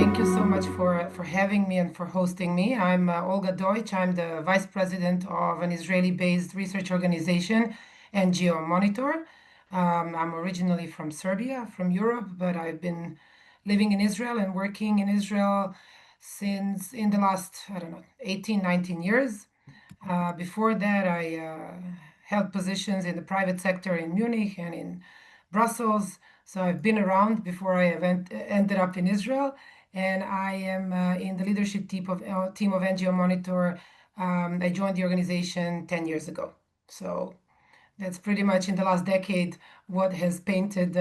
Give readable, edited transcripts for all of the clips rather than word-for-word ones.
Thank you so much for having me and for hosting me. I'm Olga Deutsch. I'm the vice president of an Israeli-based research organization, NGO Monitor. I'm originally from Serbia, from Europe, but I've been living in Israel and working in Israel since in the last, I don't know, 18, 19 years. Before that, I held positions in the private sector in Munich and in Brussels. So I've been around before I ended up in Israel. And I am in the leadership team of NGO Monitor. I joined the organization 10 years ago. So that's pretty much in the last decade what has painted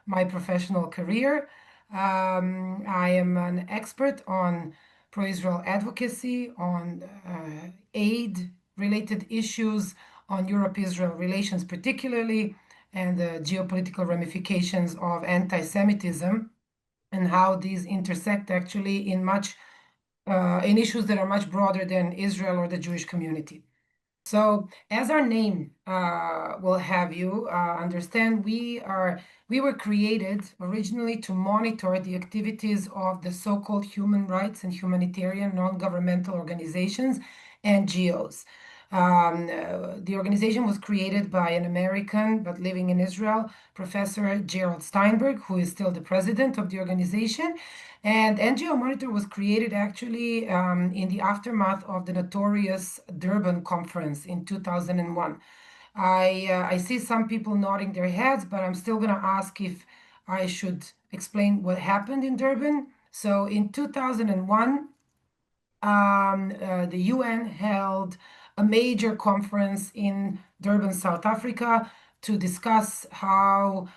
my professional career. I am an expert on pro-Israel advocacy, on aid-related issues, on Europe-Israel relations particularly, and the geopolitical ramifications of anti-Semitism and how these intersect actually in issues that are much broader than Israel or the Jewish community. So, as our name will have you understand, we were created originally to monitor the activities of the so-called human rights and humanitarian non-governmental organizations, NGOs. The organization was created by an American but living in Israel, Professor Gerald Steinberg, who is still the president of the organization. And NGO Monitor was created actually in the aftermath of the notorious Durban conference in 2001. I see some people nodding their heads, but I'm still going to ask if I should explain what happened in Durban. So in 2001, the UN held a major conference in Durban, South Africa, to discuss how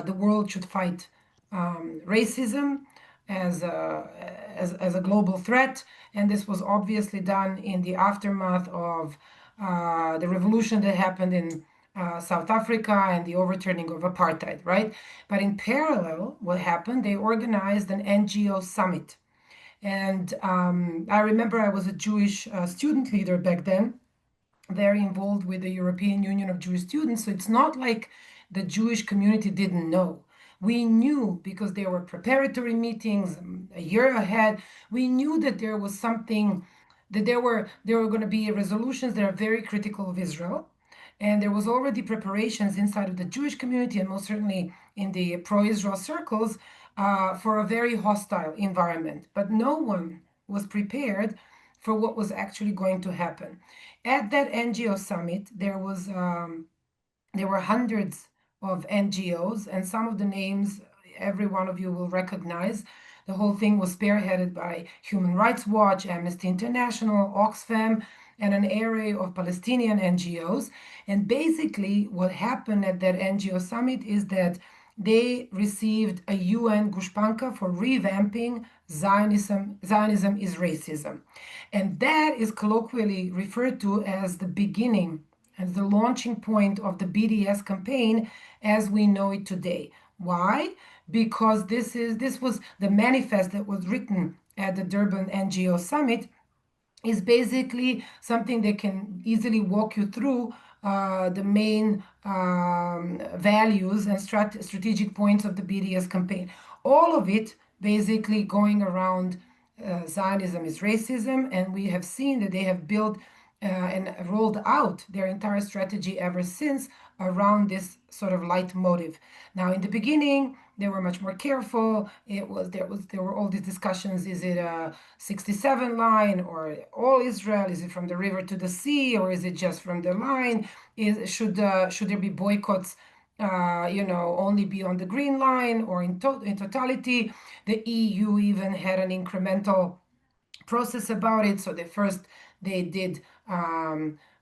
the world should fight racism as a global threat. And this was obviously done in the aftermath of the revolution that happened in South Africa and the overturning of apartheid, right? But in parallel, what happened, they organized an NGO summit. And I remember I was a Jewish student leader back then, very involved with the European Union of Jewish Students. So it's not like the Jewish community didn't know. We knew because there were preparatory meetings a year ahead. We knew that there was something, that there were going to be resolutions that are very critical of Israel. And there was already preparations inside of the Jewish community and most certainly in the pro-Israel circles for a very hostile environment. But no one was prepared for what was actually going to happen. At that NGO summit, there were hundreds of NGOs, and some of the names every one of you will recognize. The whole thing was spearheaded by Human Rights Watch, Amnesty International, Oxfam, and an array of Palestinian NGOs. And basically, what happened at that NGO summit is that they received a UN gushpanka for revamping Zionism is racism. And that is colloquially referred to as the beginning and the launching point of the BDS campaign as we know it today. Why? Because this was the manifest that was written at the Durban NGO Summit is basically something that can easily walk you through the main values and strategic points of the BDS campaign. All of it basically going around Zionism is racism, and we have seen that they have built and rolled out their entire strategy ever since around this sort of leitmotif. Now, in the beginning, they were much more careful. There were all these discussions: is it a 67 line or all Israel? Is it from the river to the sea, or is it just from the line? Should there be boycotts? Only be on the green line or in totality? The EU even had an incremental process about it. So they did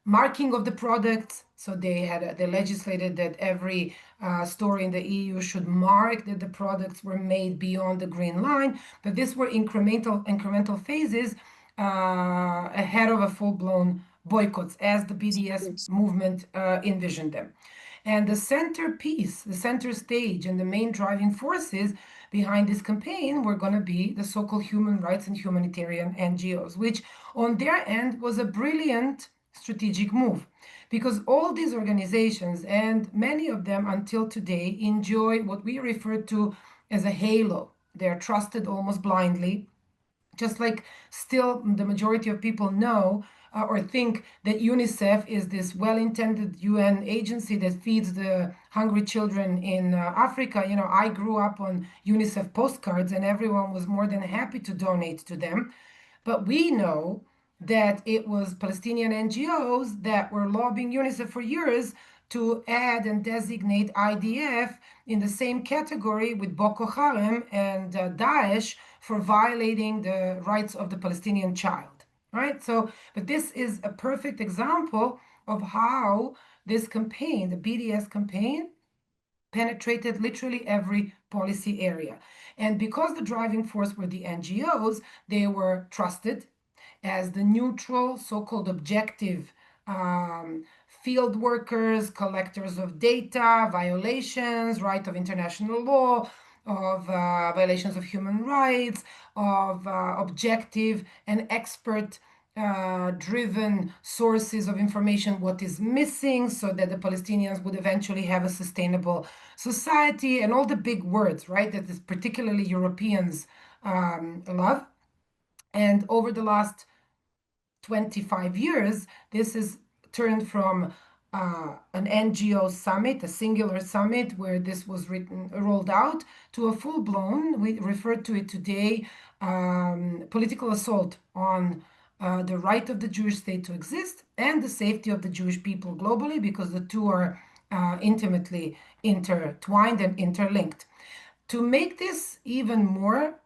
marking of the products. So they legislated that every store in the EU should mark that the products were made beyond the green line. But these were incremental phases ahead of a full-blown boycotts as the BDS movement envisioned them. And the centerpiece, the center stage, and the main driving forces behind this campaign were going to be the so-called human rights and humanitarian NGOs, which on their end was a brilliant strategic move, because all these organizations, and many of them until today, enjoy what we refer to as a halo they're trusted almost blindly, just like still the majority of people know or think that UNICEF is this well-intended UN agency that feeds the hungry children in Africa. You know, I grew up on UNICEF postcards and everyone was more than happy to donate to them. But we know that it was Palestinian NGOs that were lobbying UNICEF for years to add and designate IDF in the same category with Boko Haram and Daesh for violating the rights of the Palestinian child, right? So, but this is a perfect example of how this campaign, the BDS campaign, penetrated literally every policy area. And because the driving force were the NGOs, they were trusted as the neutral, so-called objective field workers, collectors of data, violations, right of international law, of violations of human rights, of objective and expert driven sources of information, what is missing, so that the Palestinians would eventually have a sustainable society, and all the big words, right, that is particularly Europeans love. And over the last 25 years, this is turned from an NGO summit, a singular summit where this was rolled out, to a full-blown, we refer to it today, political assault on the right of the Jewish state to exist and the safety of the Jewish people globally, because the two are intimately intertwined and interlinked. To make this even more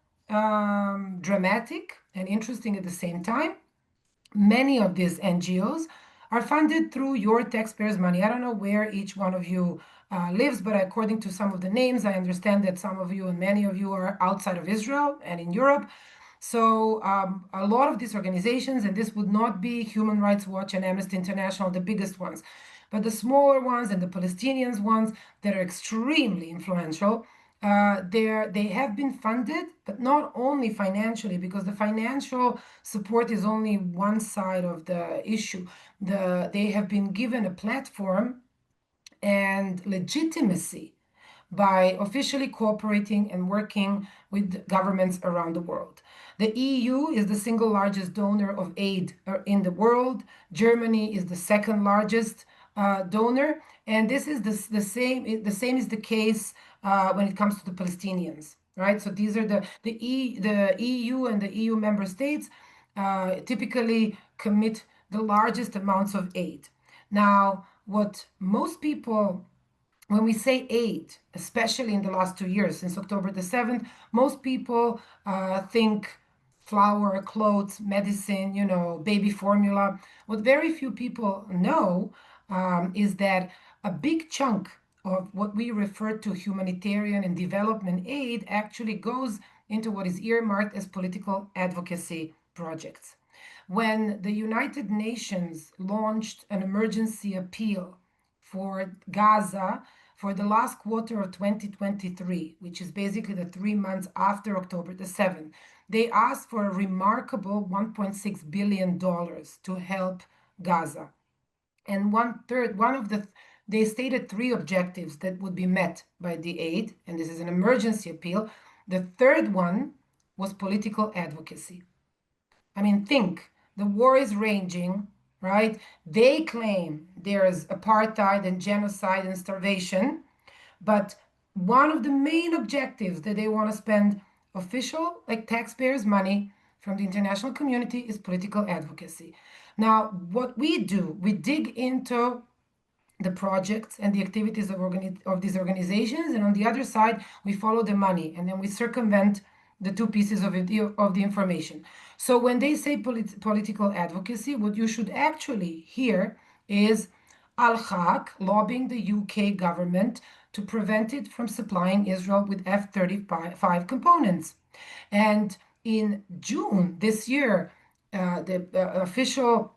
dramatic and interesting at the same time, many of these NGOs are funded through your taxpayers' money. I don't know where each one of you lives, but according to some of the names, I understand that some of you and many of you are outside of Israel and in Europe. So a lot of these organizations, and this would not be Human Rights Watch and Amnesty International, the biggest ones, but the smaller ones and the Palestinians ones that are extremely influential, they have been funded, but not only financially, because the financial support is only one side of the issue. They have been given a platform and legitimacy by officially cooperating and working with governments around the world. The EU is the single largest donor of aid in the world. Germany is the second largest donor, and this is the same. The same is the case when it comes to the Palestinians, right? So these are the EU and the EU member states typically commit the largest amounts of aid. Now, what most people, when we say aid, especially in the last 2 years, since October the 7th, most people think flour, clothes, medicine, you know, baby formula. What very few people know is that a big chunk of what we refer to humanitarian and development aid actually goes into what is earmarked as political advocacy projects. When the United Nations launched an emergency appeal for Gaza for the last quarter of 2023, which is basically the 3 months after October the 7th, they asked for a remarkable $1.6 billion to help Gaza. And they stated three objectives that would be met by the aid, and this is an emergency appeal. The third one was political advocacy. I mean, think, the war is raging, right? They claim there's apartheid and genocide and starvation, but one of the main objectives that they want to spend official, like taxpayers' money from the international community, is political advocacy. Now, what we do, we dig into the projects and the activities of these organizations, and on the other side, we follow the money, and then we circumvent the two pieces of the information. So when they say political advocacy, what you should actually hear is Al-Haq lobbying the UK government to prevent it from supplying Israel with F-35 components. And in June this year, the official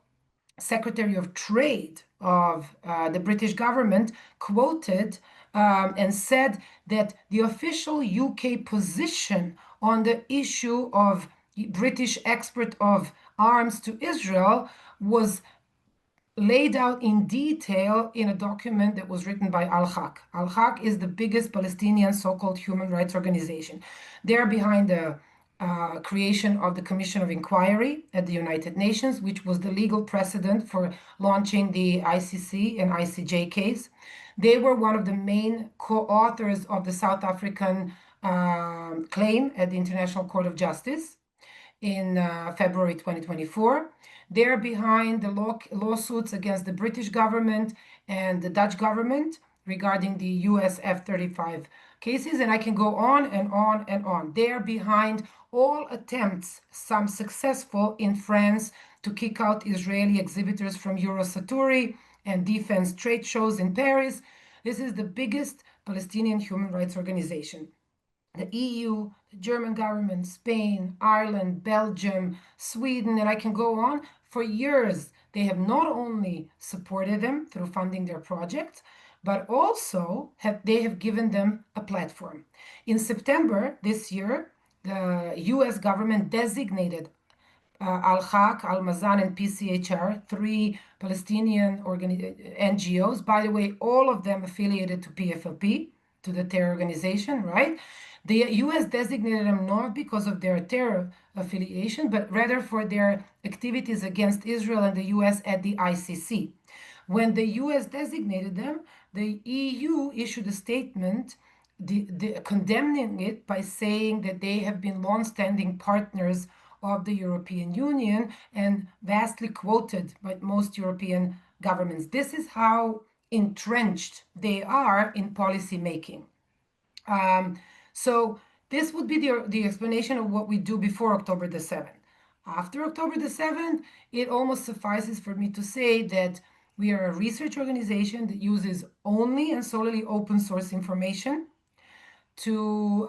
Secretary of Trade of the British government quoted and said that the official UK position on the issue of British export of arms to Israel was laid out in detail in a document that was written by Al-Haq. Al-Haq is the biggest Palestinian so-called human rights organization. They're behind the creation of the Commission of Inquiry at the United Nations, which was the legal precedent for launching the ICC and ICJ case. They were one of the main co-authors of the South African claim at the International Court of Justice in February 2024. They're behind the lawsuits against the British government and the Dutch government regarding the US F-35 cases, and I can go on and on and on. They're behind all attempts, some successful in France, to kick out Israeli exhibitors from Eurosatory and defense trade shows in Paris. This is the biggest Palestinian human rights organization. The EU, the German government, Spain, Ireland, Belgium, Sweden, and I can go on. For years, they have not only supported them through funding their projects, but also they have given them a platform. In September this year, the US government designated Al-Haq, Al-Mazan, and PCHR, three Palestinian NGOs, by the way, all of them affiliated to PFLP, to the terror organization, right? The US designated them not because of their terror affiliation, but rather for their activities against Israel and the US at the ICC. When the US designated them, the EU issued a statement condemning it by saying that they have been long-standing partners of the European Union and vastly quoted by most European governments. This is how entrenched they are in policy making. So this would be the explanation of what we do before October the 7th. After October the 7th, it almost suffices for me to say that we are a research organization that uses only and solely open source information to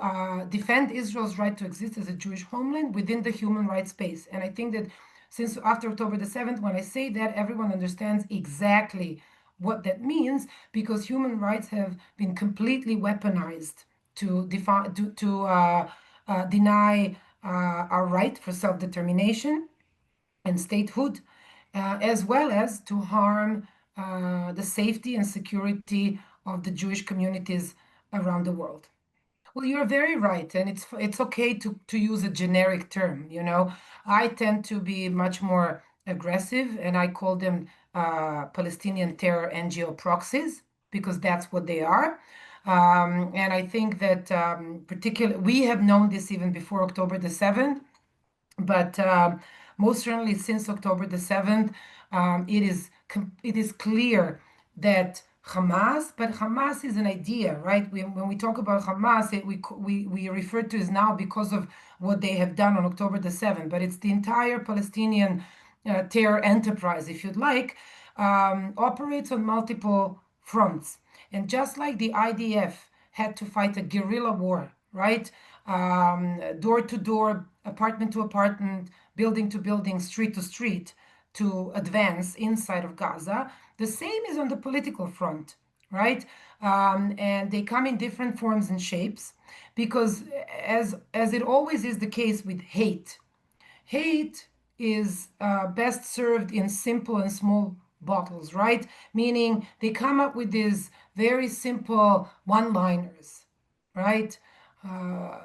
defend Israel's right to exist as a Jewish homeland within the human rights space. And I think that since after October the 7th, when I say that, everyone understands exactly what that means, because human rights have been completely weaponized to deny our right for self-determination and statehood, as well as to harm the safety and security of the Jewish communities around the world. Well, you're very right, and it's okay to use a generic term. You know, I tend to be much more aggressive, and I call them Palestinian terror NGO proxies, because that's what they are. And I think that particularly we have known this even before October the 7th, but most certainly since October the 7th, it is clear that Hamas, but Hamas is an idea, right? When we talk about Hamas, we refer to it now because of what they have done on October the 7th, but it's the entire Palestinian terror enterprise, if you'd like, operates on multiple fronts. And just like the IDF had to fight a guerrilla war, right? Door to door, apartment to apartment, building to building, street to street, to advance inside of Gaza. The same is on the political front, right? And they come in different forms and shapes, because as it always is the case with hate, hate is best served in simple and small bottles, right? Meaning they come up with these very simple one-liners, right?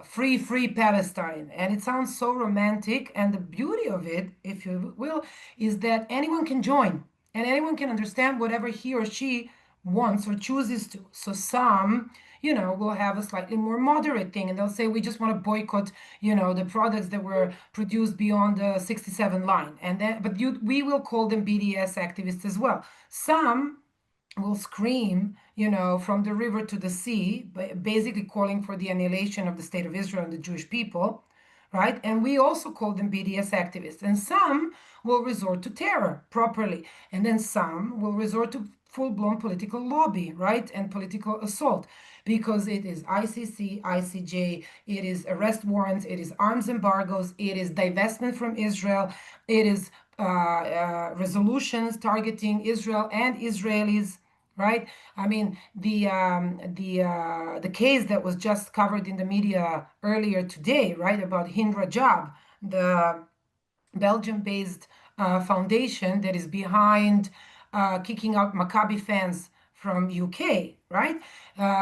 Free, free Palestine. And it sounds so romantic. And the beauty of it, if you will, is that anyone can join and anyone can understand whatever he or she wants or chooses to. So some, will have a slightly more moderate thing, and they'll say, we just want to boycott, the products that were produced beyond the 67 line. And then, but we will call them BDS activists as well. Some will scream, from the river to the sea, basically calling for the annihilation of the state of Israel and the Jewish people, right? And we also call them BDS activists. And some will resort to terror properly. And then some will resort to full-blown political lobby, right? And political assault, because it is ICC, ICJ, it is arrest warrants, it is arms embargoes, it is divestment from Israel, it is resolutions targeting Israel and Israelis, right? I mean, the case that was just covered in the media earlier today, right, about Hind Rajab, the Belgium-based foundation that is behind kicking out Maccabi fans from UK, right?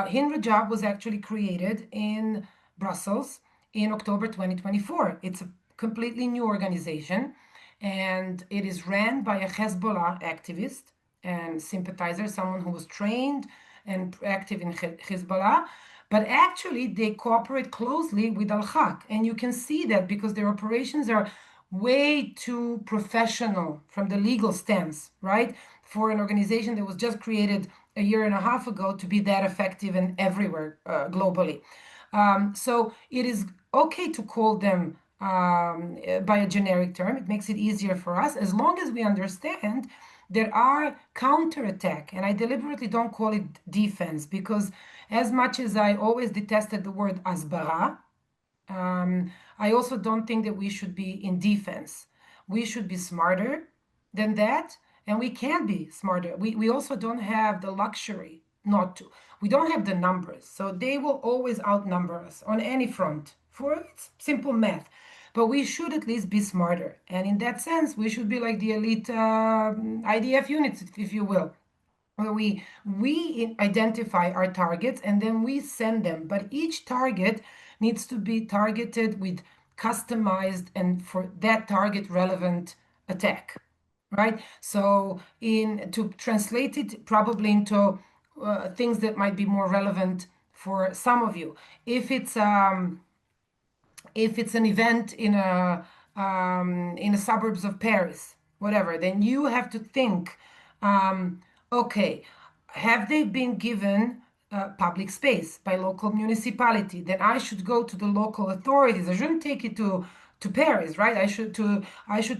Hin Rajab was actually created in Brussels in October 2024. It's a completely new organization, and it is ran by a Hezbollah activist and sympathizer, someone who was trained and active in Hezbollah. But actually, they cooperate closely with Al Haq. And you can see that because their operations are way too professional from the legal stance, right? For an organization that was just created a year and a half ago to be that effective and everywhere globally. So it is okay to call them by a generic term. It makes it easier for us as long as we understand there are counterattack. And I deliberately don't call it defense because as much as I always detested the word asbara, I also don't think that we should be in defense. We should be smarter than that, and we can be smarter. We also don't have the luxury not to. We don't have the numbers, so they will always outnumber us on any front. For it's simple math, but we should at least be smarter. And in that sense, we should be like the elite IDF units, if you will, where we identify our targets and then we send them. But each target needs to be targeted with customized and for that target relevant attack, right? So in to translate it probably into things that might be more relevant for some of you. If it's an event in the suburbs of Paris, whatever, then you have to think, okay, have they been given public space by local municipality? Then I should go to the local authorities. I shouldn't take it to Paris, right? I should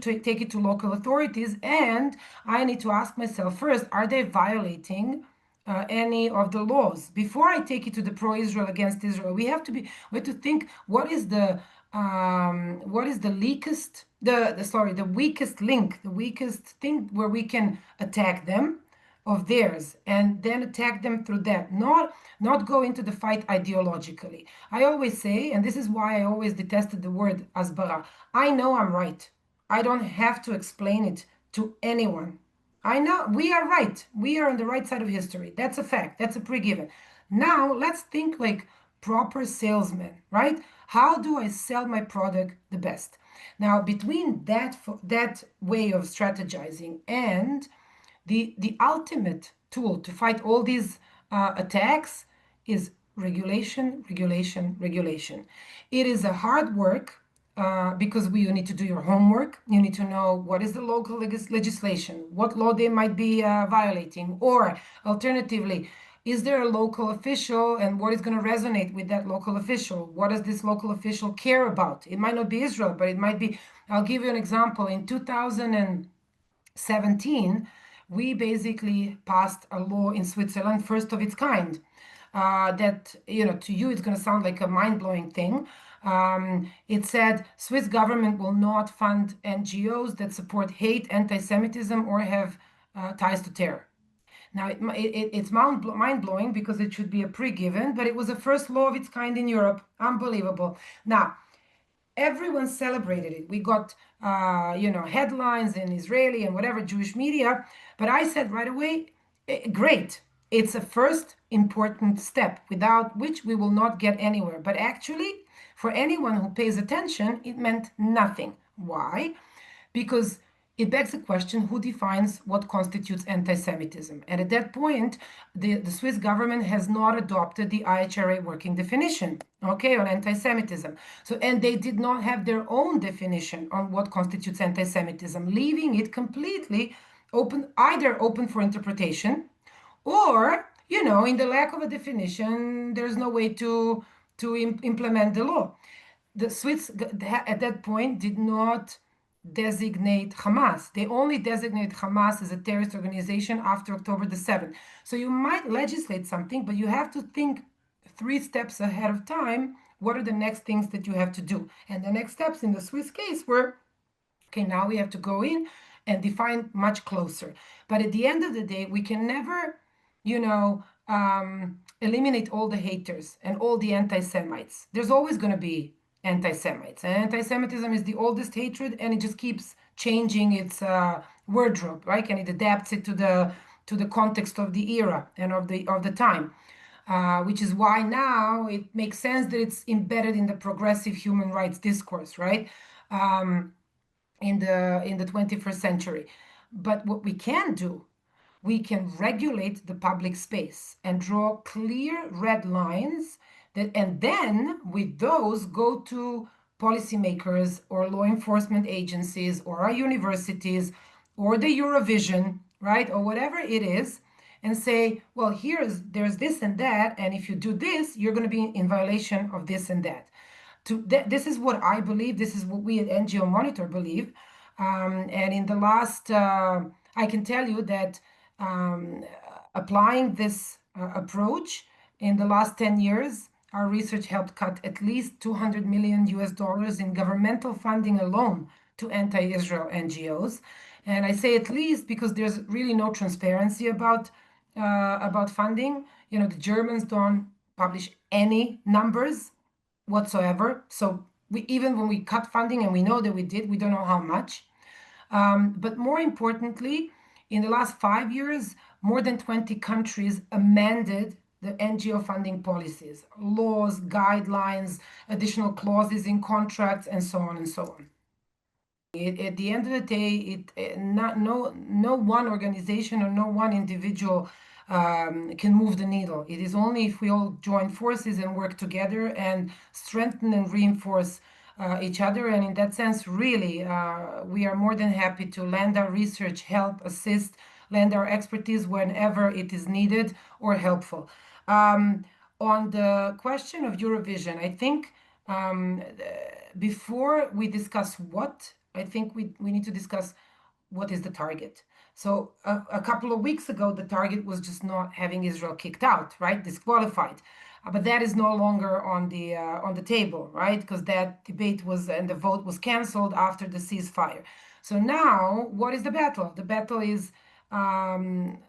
take it to local authorities, and I need to ask myself first: are they violating any of the laws before I take it to the pro-Israel against Israel? We have to think what is the weakest link, the weakest thing where we can attack them of theirs and then attack them through that, not go into the fight ideologically. I always say, and this is why I always detested the word asbara, I know I'm right. I don't have to explain it to anyone. I know we are right. We are on the right side of history. That's a fact. That's a pre-given. Now let's think like proper salesmen, right? How do I sell my product the best? Now, between that way of strategizing and the ultimate tool to fight all these attacks is regulation, regulation, regulation. It is a hard work because you need to do your homework. You need to know what is the local legislation, what law they might be violating, or alternatively, is there a local official and what is going to resonate with that local official? What does this local official care about? It might not be Israel, but it might be. I'll give you an example. In 2017, we basically passed a law in Switzerland, first of its kind. That, to you, it's going to sound like a mind-blowing thing. It said Swiss government will not fund NGOs that support hate, anti-Semitism, or have ties to terror. Now, it's mind-blowing because it should be a pre-given, but it was the first law of its kind in Europe. Unbelievable. Now, everyone celebrated it. We got, headlines in Israeli and whatever Jewish media. But I said right away, great. It's a first important step without which we will not get anywhere. But actually, for anyone who pays attention, it meant nothing. Why? Because it begs the question, who defines what constitutes anti-Semitism? And at that point, the Swiss government has not adopted the IHRA working definition, okay, on anti-Semitism. So, and they did not have their own definition on what constitutes anti-Semitism, leaving it completely open, either open for interpretation, or, in the lack of a definition, there's no way to implement the law. The Swiss at that point did not designate Hamas. They only designate Hamas as a terrorist organization after October the 7th. So you might legislate something, but you have to think 3 steps ahead of time. What are the next things that you have to do? And the next steps in the Swiss case were, okay, now we have to go in and define much closer. But at the end of the day, we can never, eliminate all the haters and all the anti-Semites. There's always going to be anti-Semites. And anti-Semitism is the oldest hatred, and it just keeps changing its wardrobe, right? And it adapts it to the context of the era and of the time. Which is why now it makes sense that it's embedded in the progressive human rights discourse, right? Um, in the 21st century. But what we can do, we can regulate the public space and draw clear red lines that, and then with those go to policymakers or law enforcement agencies or our universities or the Eurovision, right, or whatever it is, and say, well, there's this and that, and if you do this, you're going to be in violation of this and that. This is what I believe. This is what we at NGO Monitor believe. And in the last, I can tell you that um, applying this approach in the last 10 years, our research helped cut at least 200 million US dollars in governmental funding alone to anti-Israel NGOs. And I say at least because there's really no transparency about funding. You know, the Germans don't publish any numbers whatsoever. So even when we cut funding, and we know that we did, we don't know how much. But more importantly, in the last 5 years, more than 20 countries amended the NGO funding policies, laws, guidelines, additional clauses in contracts, and so on and so on. At the end of the day, no one organization or no one individual can move the needle. It is only if we all join forces and work together and strengthen and reinforce each other. And in that sense, really, we are more than happy to lend our research, help, assist, lend our expertise whenever it is needed or helpful. On the question of Eurovision, I think um, before we discuss what, I think we need to discuss what is the target. So a couple of weeks ago, the target was just not having Israel kicked out, right, disqualified. But that is no longer on the table, right? Because that debate was and the vote was canceled after the ceasefire. So now, what is the battle? The battle is um,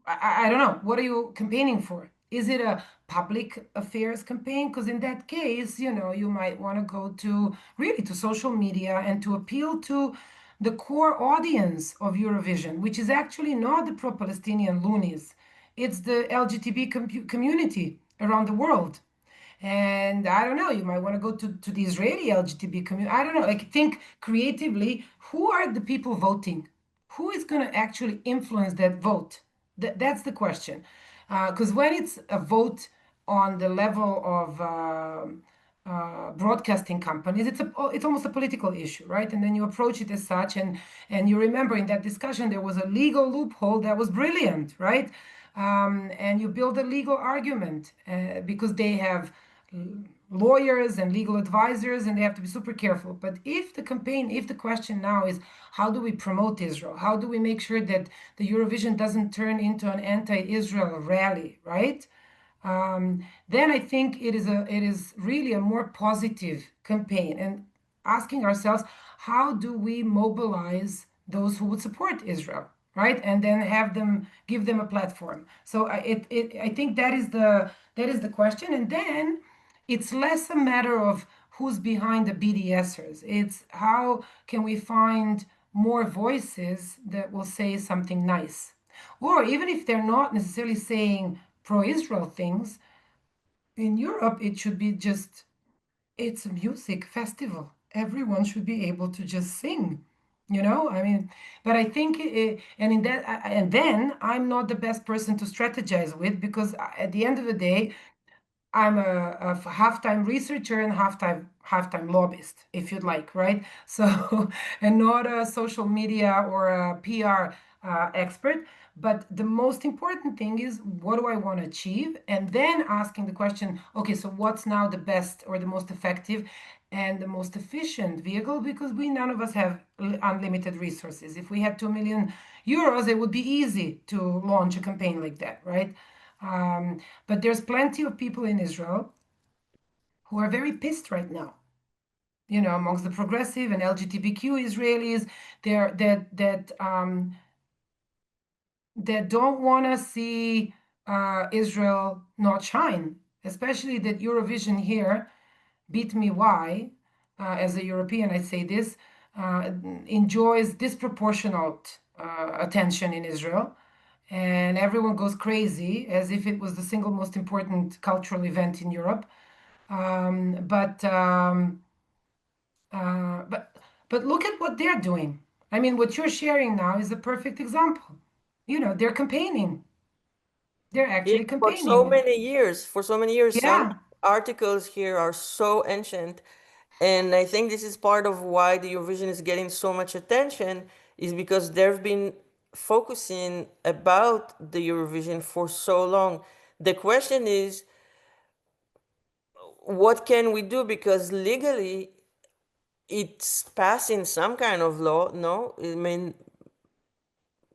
I don't know. What are you campaigning for? Is it a public affairs campaign? Because in that case, you know, you might want to go to really to social media and to appeal to the core audience of Eurovision, which is actually not the pro-Palestinian loonies. It's the LGBT community around the world. And I don't know, you might want to go to the Israeli LGBT community. I don't know, like think creatively, who are the people voting? Who is going to actually influence that vote? That's the question. Because when it's a vote on the level of broadcasting companies, it's almost a political issue, right? And then you approach it as such, and you remember in that discussion there was a legal loophole that was brilliant, right? And you build a legal argument because they have lawyers and legal advisors and they have to be super careful. But if the question now is how do we promote Israel, how do we make sure that the Eurovision doesn't turn into an anti-Israel rally, right? Then I think it is really a more positive campaign, and asking ourselves, how do we mobilize those who would support Israel, right? And then give them a platform. So I think that is the question. And then it's less a matter of who's behind the BDSers. It's how can we find more voices that will say something nice. Or even if they're not necessarily saying pro-Israel things, in Europe it should be just it's a music festival. Everyone should be able to just sing, you know? I mean, but I think, and in that, and then I'm not the best person to strategize with because at the end of the day, I'm a half-time researcher and half-time lobbyist, if you'd like, right? So, and not a social media or a PR expert. But the most important thing is what do I want to achieve? And then asking the question, okay, so what's now the best or the most effective and the most efficient vehicle? Because none of us have unlimited resources. If we had 2 million euros, it would be easy to launch a campaign like that, right? But there's plenty of people in Israel who are very pissed right now. You know, amongst the progressive and LGBTQ Israelis, there that don't want to see Israel not shine, especially that Eurovision here beat me. Why? As a European, I say this. uh, enjoys disproportionate attention in Israel, and everyone goes crazy as if it was the single most important cultural event in Europe. Um, but um, uh, but but look at what they're doing. I mean, what you're sharing now is a perfect example. You know, they're campaigning. They're Yeah, actually for so campaigning. many years, some Yeah. articles here are so ancient. And I think this is part of why the Eurovision is getting so much attention, is because they've been focusing about the Eurovision for so long. The question is, what can we do? Because legally, it's passing some kind of law, no? I mean,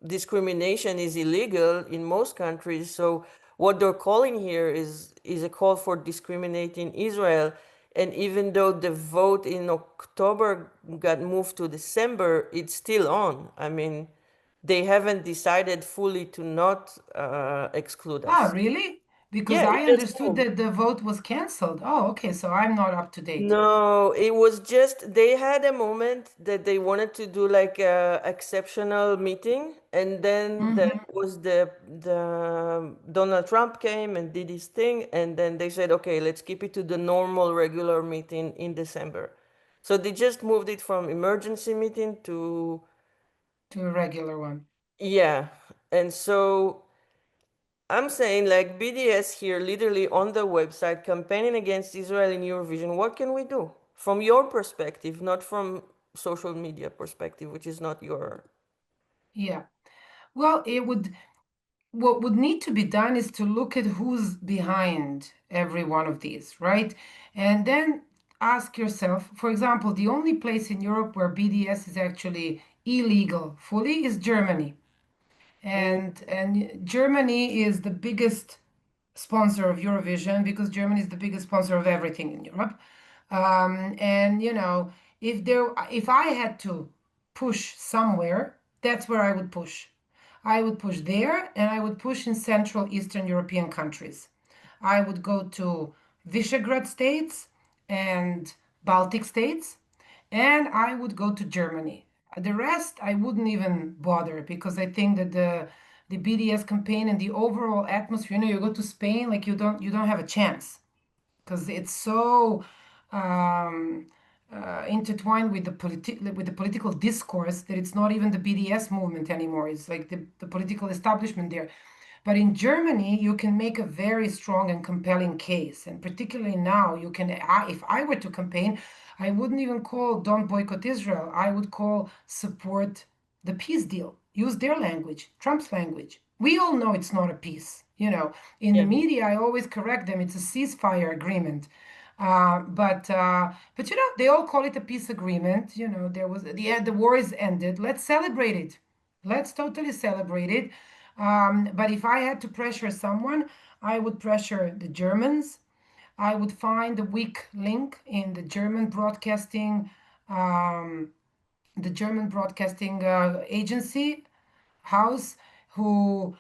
discrimination is illegal in most countries. So what they're calling here is a call for discriminating Israel. And even though the vote in October got moved to December, it's still on. I mean, they haven't decided fully to not exclude Ah, us. really? Because Yeah, it I just understood moved. that the vote was canceled. Oh, okay. So I'm not up to date. No, it was just they had a moment that they wanted to do like a exceptional meeting, and then there Hmm. was the Donald Trump came and did his thing, and then they said, okay, let's keep it to the normal regular meeting in December. So they just moved it from emergency meeting to, To a regular one. yeah, and so I'm saying like BDS here, literally on the website, campaigning against Israel in Eurovision. What can we do from your perspective, not from social media perspective, which is not your. Yeah. Well, what would need to be done is to look at who's behind every one of these, right? And then ask yourself, for example, the only place in Europe where BDS is actually illegal fully is Germany. Mm, And Germany is the biggest sponsor of Eurovision because Germany is the biggest sponsor of everything in Europe. And you know, if I had to push somewhere, that's where I would push. I would push there, and I would push in Central Eastern European countries. I would go to Visegrad states and Baltic states, and I would go to Germany. The rest I wouldn't even bother because I think that the BDS campaign and the overall atmosphere, you know, you go to Spain, like you don't have a chance because it's so um, intertwined with the political discourse that it's not even the BDS movement anymore. It's like the political establishment there. But in Germany, you can make a very strong and compelling case, and particularly now, you can. If I were to campaign, I wouldn't even call "Don't boycott Israel." I would call support the peace deal. Use their language, Trump's language. We all know it's not a peace. You know, in the yeah, media, I always correct them. It's a ceasefire agreement. But you know, they all call it a peace agreement. You know, there was the war is ended. Let's celebrate it. Let's totally celebrate it. But if I had to pressure someone, I would pressure the Germans. I would find a weak link in um, the German broadcasting agency house, who,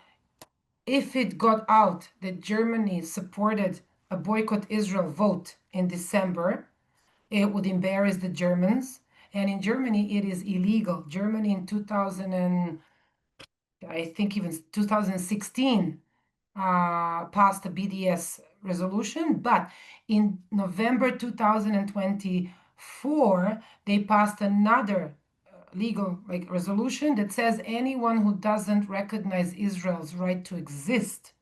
if it got out that Germany supported a boycott Israel vote in December, it would embarrass the Germans. And in Germany, it is illegal. Germany in 2000 and I think even 2016 passed a BDS resolution, but in November 2024, they passed another legal like resolution that says anyone who doesn't recognize Israel's right to exist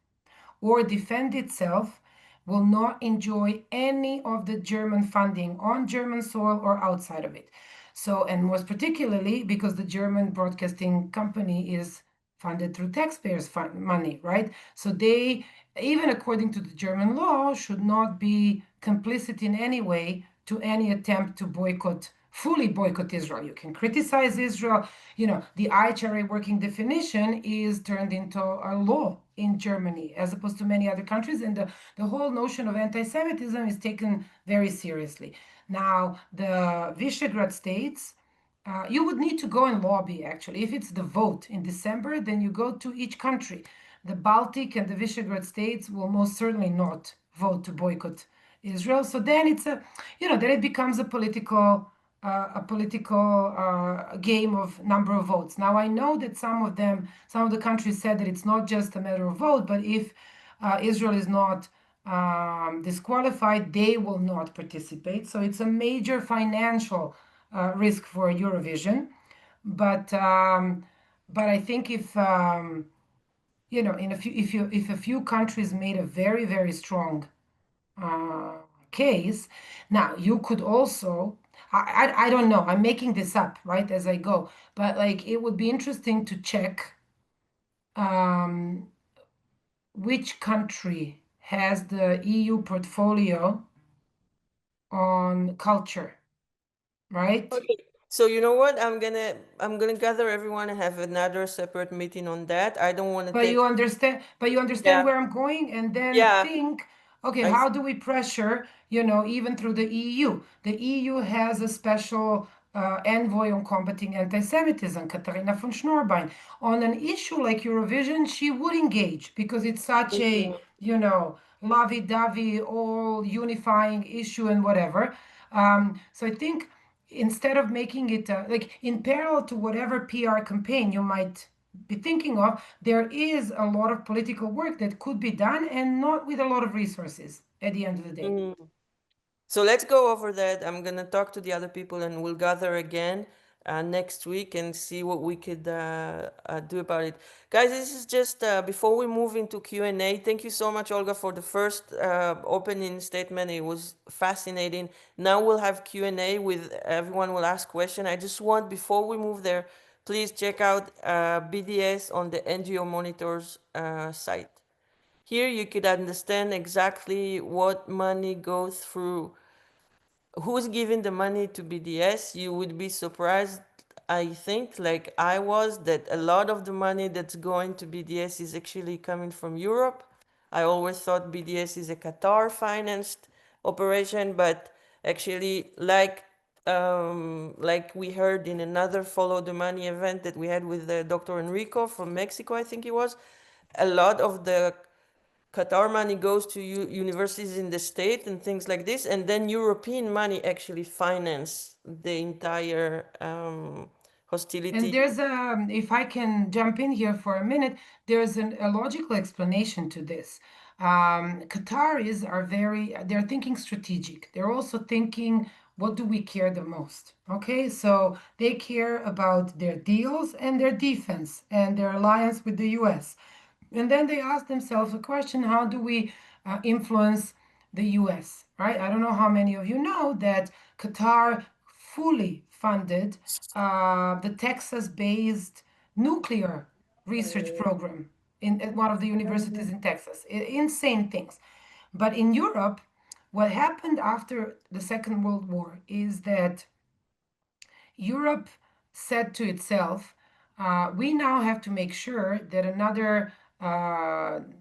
or defend itself will not enjoy any of the German funding on German soil or outside of it. So, and most particularly because the German broadcasting company is funded through taxpayers' money, right? So they, even according to the German law, should not be complicit in any way to any attempt to fully boycott Israel. You can criticize Israel. You know, the IHRA working definition is turned into a law in Germany as opposed to many other countries. And the whole notion of anti Semitism is taken very seriously. Now, the Visegrad states, you would need to go and lobby actually. If it's the vote in December, then you go to each country. The Baltic and the Visegrad states will most certainly not vote to boycott Israel. So then then it becomes a political a political game of number of votes. Now, I know that some of the countries said that it's not just a matter of vote, but if Israel is not disqualified, they will not participate. So it's a major financial risk for Eurovision. But but I think if you know, in a few, if a few countries made a very strong uh, case. Now, you could also, I don't know, I'm making this up, right, as I go, but like it would be interesting to check um, which country has the EU portfolio on culture, right? Okay. So you know what? I'm gonna gather everyone and have another separate meeting on that. I don't want to take. But you understand Yeah, where I'm going, and then yeah. think, okay, I how do we pressure, you know, even through the EU? The EU has a special envoy on combating anti-Semitism, Katharina von Schnorbein. On an issue like Eurovision, she would engage because it's such a, Mhm. you know, lovey-dovey, all unifying issue and whatever. So I think instead of making it like in parallel to whatever PR campaign you might be thinking of, there is a lot of political work that could be done and not with a lot of resources at the end of the day. Mm. So let's go over that. I'm gonna talk to the other people, and we'll gather again next week and see what we could do about it. Guys, this is just before we move into Q&A. Thank you so much, Olga, for the first opening statement. It was fascinating. Now we'll have Q&A with everyone will ask question. I just want, before we move there, please check out BDS on the NGO Monitors site. Here you could understand exactly what money goes through, who's giving the money to BDS. You would be surprised, I think, like I was, that a lot of the money that's going to BDS is actually coming from Europe. I always thought BDS is a Qatar financed operation, but actually, like we heard in another Follow the Money event that we had with Dr. Enrico from Mexico, I think it was, a lot of the Qatar money goes to universities in the state and things like this, and then European money actually finance the entire And hostility. there's a, if I can jump in here for a minute, there's a logical explanation to this. Qataris are they're thinking strategic. They're also thinking, what do we care the most? Okay, so they care about their deals and their defense and their alliance with the US. And then they ask themselves a question, how do we influence the US, right? I don't know how many of you know that Qatar fully funded the Texas-based nuclear research program at one of the universities in Texas. Insane things. But in Europe, what happened after the Second World War is that Europe said to itself, we now have to make sure that another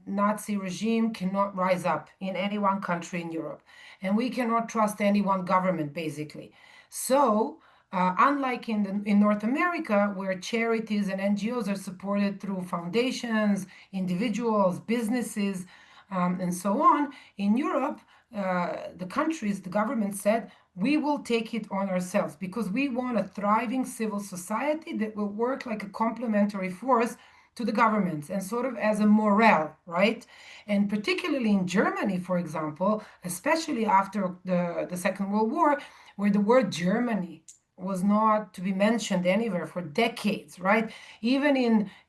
Nazi regime cannot rise up in any one country in Europe. And we cannot trust any one government, basically. So, unlike in North America, where charities and NGOs are supported through foundations, individuals, businesses, and so on, in Europe, the countries, the government said, we will take it on ourselves because we want a thriving civil society that will work like a complementary force to the governments and sort of as a morale, right? And particularly in Germany, for example, especially after the Second World War, where the word Germany was not to be mentioned anywhere for decades, right? Even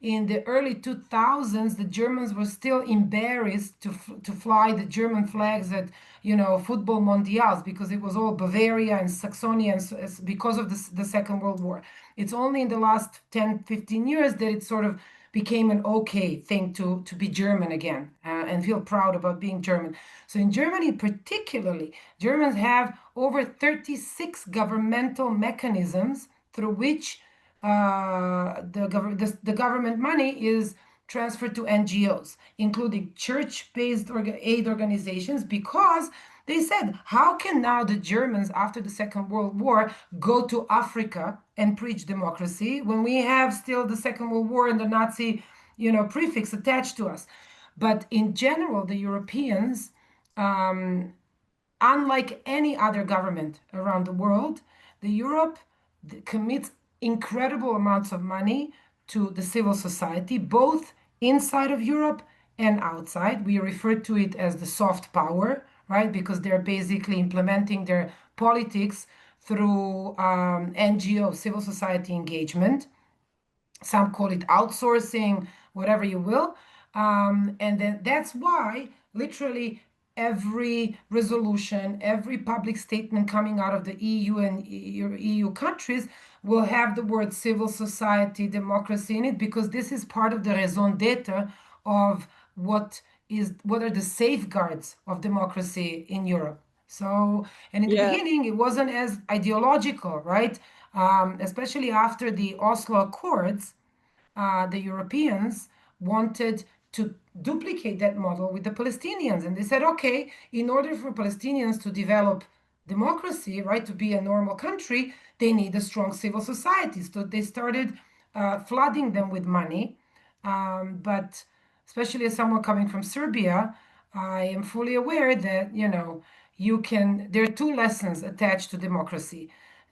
in the early 2000s, the Germans were still embarrassed to fly the German flags at, you know, football mondials because it was all Bavaria and Saxony and because of the Second World War. It's only in the last 10, 15 years that it sort of became an okay thing to be German again and feel proud about being German. So in Germany, particularly, Germans have over 36 governmental mechanisms through which the government money is transferred to NGOs, including church-based aid organizations, because they said, how can now the Germans, after the Second World War, go to Africa and preach democracy when we have still the Second World War and the Nazi, you know, prefix attached to us? But in general, the Europeans, um, unlike any other government around the world, the Europe commits incredible amounts of money to the civil society, both inside of Europe and outside. We refer to it as the soft power, right? Because they're basically implementing their politics through NGO, civil society engagement. Some call it outsourcing, whatever you will. And then that's why literally every resolution, every public statement coming out of the EU and EU countries will have the word civil society, democracy in it, because this is part of the raison d'etre of what are the safeguards of democracy in Europe. So, and in the Yeah. beginning, it wasn't as ideological, right? Especially after the Oslo Accords, the Europeans wanted to duplicate that model with the Palestinians. And they said, okay, in order for Palestinians to develop democracy, right, to be a normal country, they need a strong civil society. So they started flooding them with money. But especially as someone coming from Serbia, I am fully aware that, there are two lessons attached to democracy.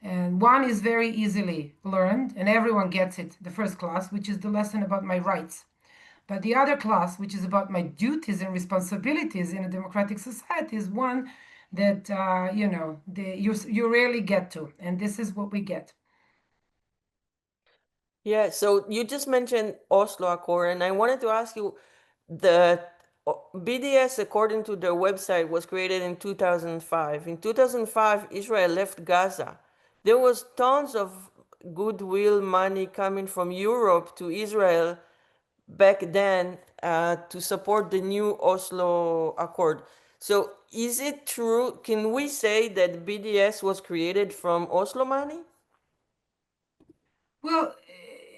And one is very easily learned, and everyone gets it, the first class, which is the lesson about my rights. But the other class, which is about my duties and responsibilities in a democratic society, is one that, you rarely get to. And this is what we get. Yeah, so you just mentioned Oslo Accord, and I wanted to ask you, the BDS, according to their website, was created in 2005. In 2005, Israel left Gaza. There was tons of goodwill money coming from Europe to Israel back then to support the new Oslo Accord. So is it true? Can we say that BDS was created from Oslo money? Well,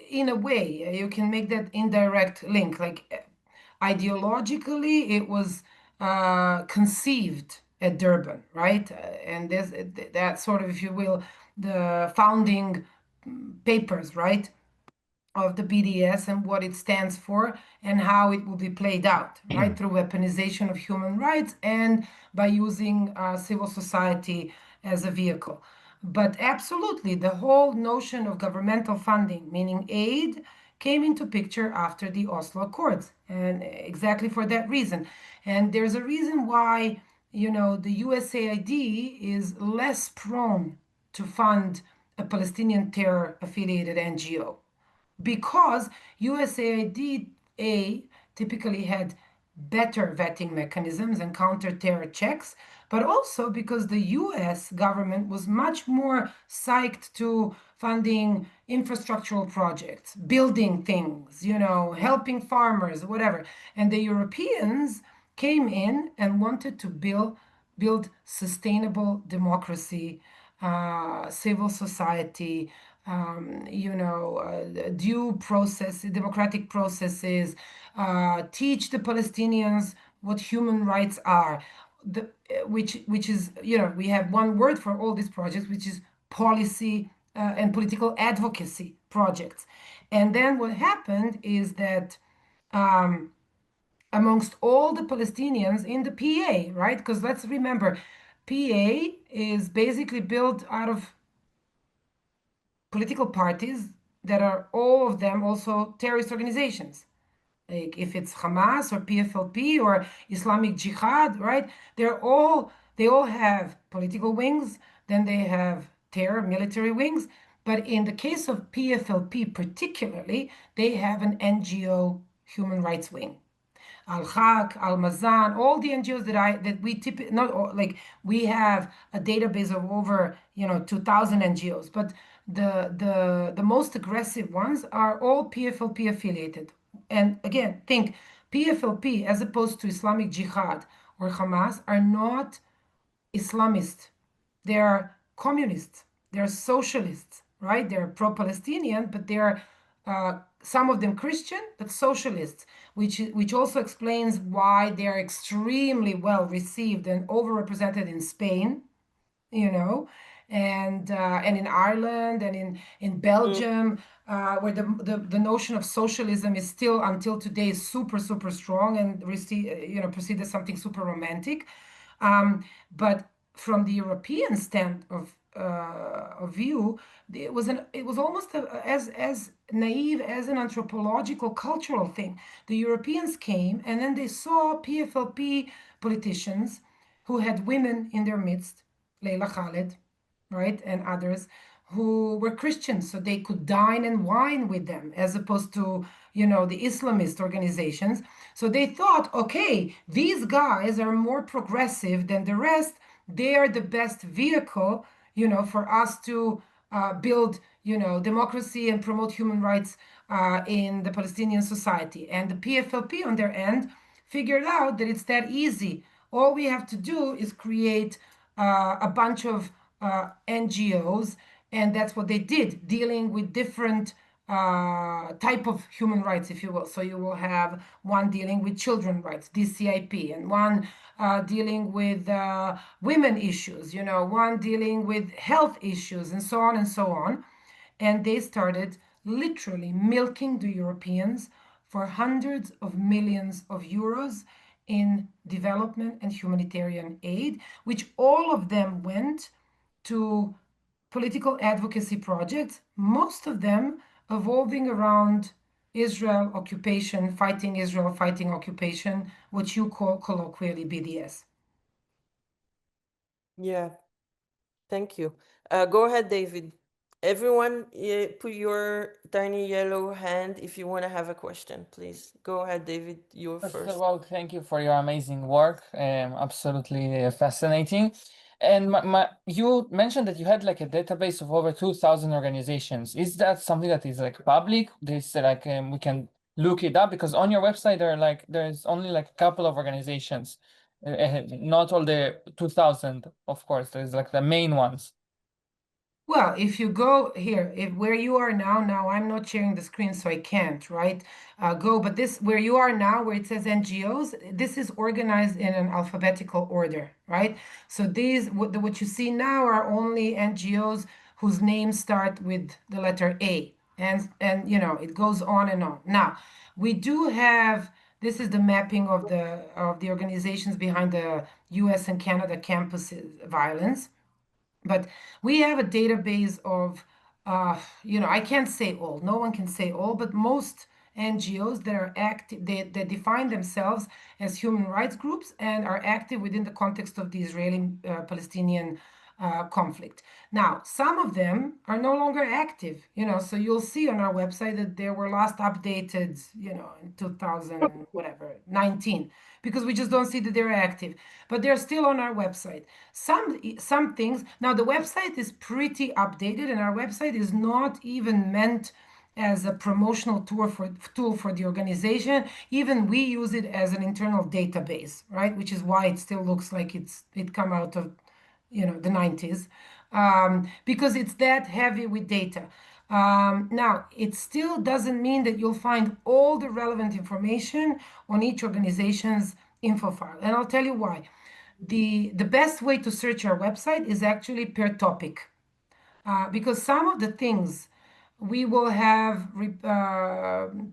in a way, you can make that indirect link. Like ideologically, it was conceived at Durban, right? And there's that sort of, if you will, the founding papers, right? Of the BDS and what it stands for and how it will be played out, right? Through weaponization of human rights and by using civil society as a vehicle. But absolutely, the whole notion of governmental funding, meaning aid, came into picture after the Oslo Accords, and exactly for that reason. And there's a reason why, the USAID is less prone to fund a Palestinian terror affiliated NGO because USAID typically had better vetting mechanisms and counter-terror checks, but also because the US government was much more psyched to funding infrastructural projects, building things, helping farmers, whatever. And the Europeans came in and wanted to build sustainable democracy, civil society, due process, democratic processes, teach the Palestinians what human rights are, which is, we have one word for all these projects, which is policy and political advocacy projects. And then what happened is that amongst all the Palestinians in the PA, right? Because let's remember, PA is basically built out of political parties that are all of them also terrorist organizations. Like if it's Hamas or PFLP or Islamic Jihad, right? They all have political wings, then they have terror military wings. But in the case of PFLP particularly, they have an NGO human rights wing. Al Haq, Al Mazan, all the NGOs that we typically not like we have a database of over 2,000 NGOs, but the most aggressive ones are all PFLP affiliated. And again, think PFLP as opposed to Islamic Jihad or Hamas are not Islamist. They are communists. They are socialists, right? They're pro-Palestinian, but they are some of them Christian, but socialists, which also explains why they are extremely well received and overrepresented in Spain, you know, and in Ireland and in Mm. Belgium, where the notion of socialism is still until today super super strong and perceived as something super romantic. But from the European of view, it was almost as naive as an anthropological cultural thing. The Europeans came and then they saw PFLP politicians who had women in their midst, Leila Khaled, right, and others who were Christians, so they could dine and wine with them, as opposed to, the Islamist organizations. So they thought, okay, these guys are more progressive than the rest. They are the best vehicle, for us to build, democracy and promote human rights in the Palestinian society. And the PFLP on their end figured out that it's that easy. All we have to do is create a bunch of NGOs, and that's what they did, dealing with different type of human rights, if you will. So you will have one dealing with children rights, DCIP, and one dealing with women issues, one dealing with health issues, and so on and so on. And they started literally milking the Europeans for hundreds of millions of euros in development and humanitarian aid, which all of them went to political advocacy projects, most of them evolving around Israel occupation, fighting Israel, fighting occupation, what you call colloquially BDS. Yeah, thank you. Go ahead, David. Everyone, put your tiny yellow hand if you want to have a question, please. Go ahead, David. You're First of first. all, thank you for your amazing work. Absolutely fascinating. And you mentioned that you had like a database of over 2,000 organizations. Is that something that is like public? This like we can look it up, because on your website there's only like a couple of organizations, not all the 2,000. Of course, there's like the main ones. Well, if you go here, if where you are now I'm not sharing the screen, so I can't, right? Go, but this where you are now, where it says NGOs, this is organized in an alphabetical order, right? So these, what you see now are only NGOs whose names start with the letter A, and it goes on and on. Now, we do have. This is the mapping of the organizations behind the U.S. and Canada campuses violence. But we have a database of, I can't say all, no one can say all, but most NGOs that are active, they define themselves as human rights groups and are active within the context of the Israeli Palestinian conflict. Now, some of them are no longer active, so you'll see on our website that they were last updated, in 2000 and whatever, 19, because we just don't see that they're active, but they're still on our website. Some things, now the website is pretty updated, and our website is not even meant as a promotional tool for the organization. Even we use it as an internal database, right? Which is why it still looks like it come out of the 90s, because it's that heavy with data. Now, it still doesn't mean that you'll find all the relevant information on each organization's info file, and I'll tell you why. The best way to search our website is actually per topic, because some of the things we will have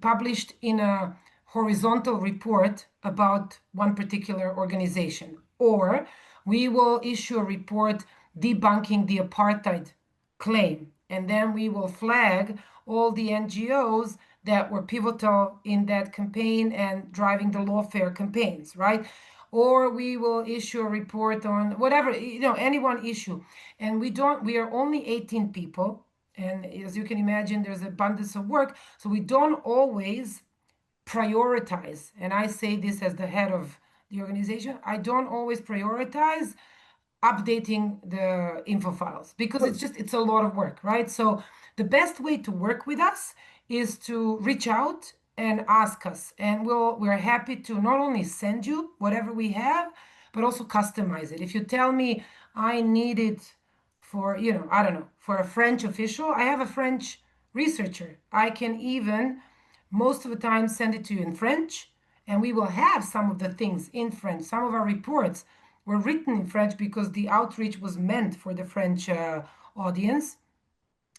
published in a horizontal report about one particular organization, or we will issue a report debunking the apartheid claim, and then we will flag all the NGOs that were pivotal in that campaign and driving the lawfare campaigns, right? Or we will issue a report on whatever, any one issue. And we are only 18 people. And as you can imagine, there's abundance of work. So we don't always prioritize. And I say this as the head of the organization. I don't always prioritize updating the info files, because it's a lot of work, right? So the best way to work with us is to reach out and ask us, and we're happy to not only send you whatever we have, but also customize it. If you tell me I need it for, I don't know, for a French official, I have a French researcher. I can even most of the time send it to you in French, and we will have some of the things in French. Some of our reports were written in French because the outreach was meant for the French audience.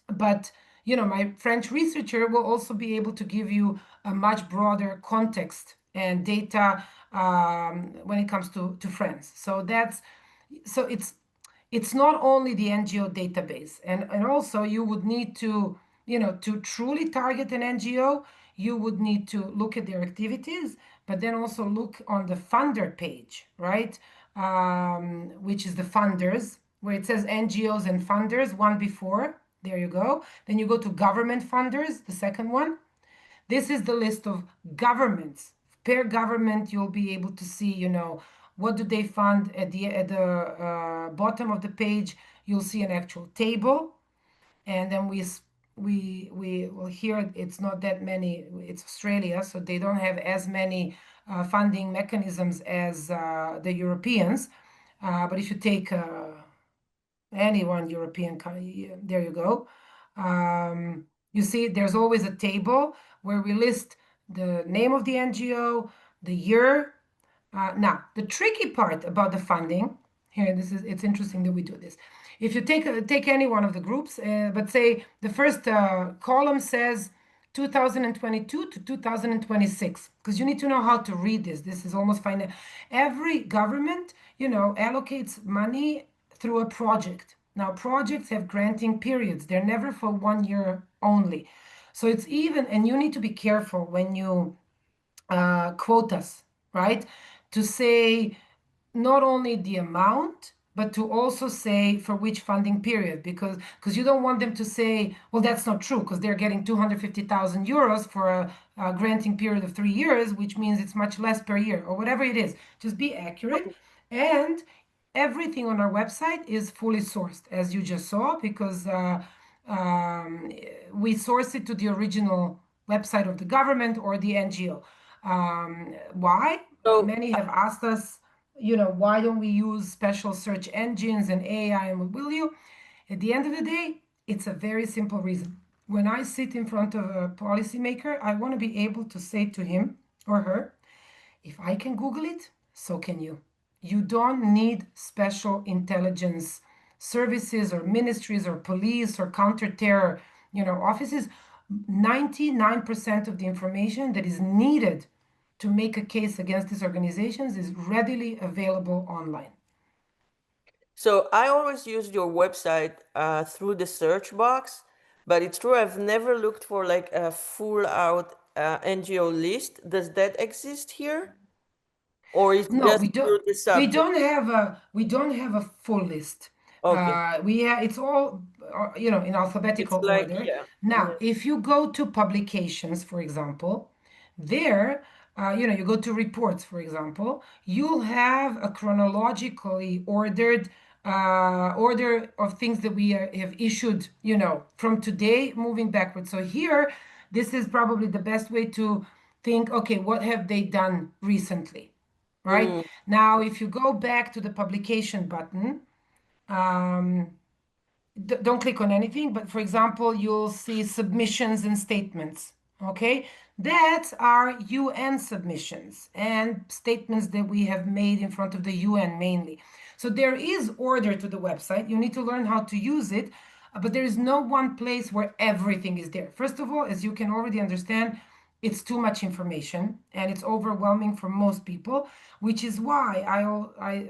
But my French researcher will also be able to give you a much broader context and data when it comes to France. So it's not only the NGO database, and also you would need to, to truly target an NGO, you would need to look at their activities, but then also look on the funder page, right? Which is the funders, where it says NGOs and funders, one before. There you go. Then you go to government funders, the second one. This is the list of governments. Per government, you'll be able to see, what do they fund at the bottom of the page. You'll see an actual table, and then we well, here it's not that many. It's Australia, so they don't have as many funding mechanisms as the Europeans. But if you take any one European country, there you go. You see, there's always a table where we list the name of the NGO, the year. Now, the tricky part about the funding here, it's interesting that we do this. If you take any one of the groups, but say the first column says 2022 to 2026, because you need to know how to read this. This is almost final. Every government, allocates money through a project. Now, projects have granting periods. They're never for 1 year only. So it's even, and you need to be careful when you quote us, right? To say not only the amount, but to also say for which funding period, because you don't want them to say, well, that's not true, because they're getting 250,000 euros for a granting period of 3 years, which means it's much less per year, or whatever it is. Just be accurate. And everything on our website is fully sourced, as you just saw, because um, we source it to the original website of the government or the NGO. Why? So Many have asked us, why don't we use special search engines and AI, and what will you? At the end of the day, it's a very simple reason. When I sit in front of a policymaker, I want to be able to say to him or her, if I can Google it, so can you. You don't need special intelligence services or ministries or police or counter-terror, offices. 99% of the information that is needed to make a case against these organizations is readily available online. So I always use your website through the search box, but it's true I've never looked for like a full out NGO list. Does that exist here? Or is No, just through the subject? we don't have a full list. Okay. It's all in It's alphabetical like, order. yeah. Now, if you go to publications, for example, there, you go to reports, for example, you'll have a chronologically ordered order of things that we have issued, from today moving backwards. So here, this is probably the best way to think, okay, what have they done recently? Right? Mm. Now, if you go back to the publication button, um, don't click on anything, but for example, you'll see submissions and statements. Okay, that are UN submissions and statements that we have made in front of the UN mainly. So there is order to the website. You need to learn how to use it, but there is no one place where everything is there. First of all, as you can already understand, it's too much information and it's overwhelming for most people, which is why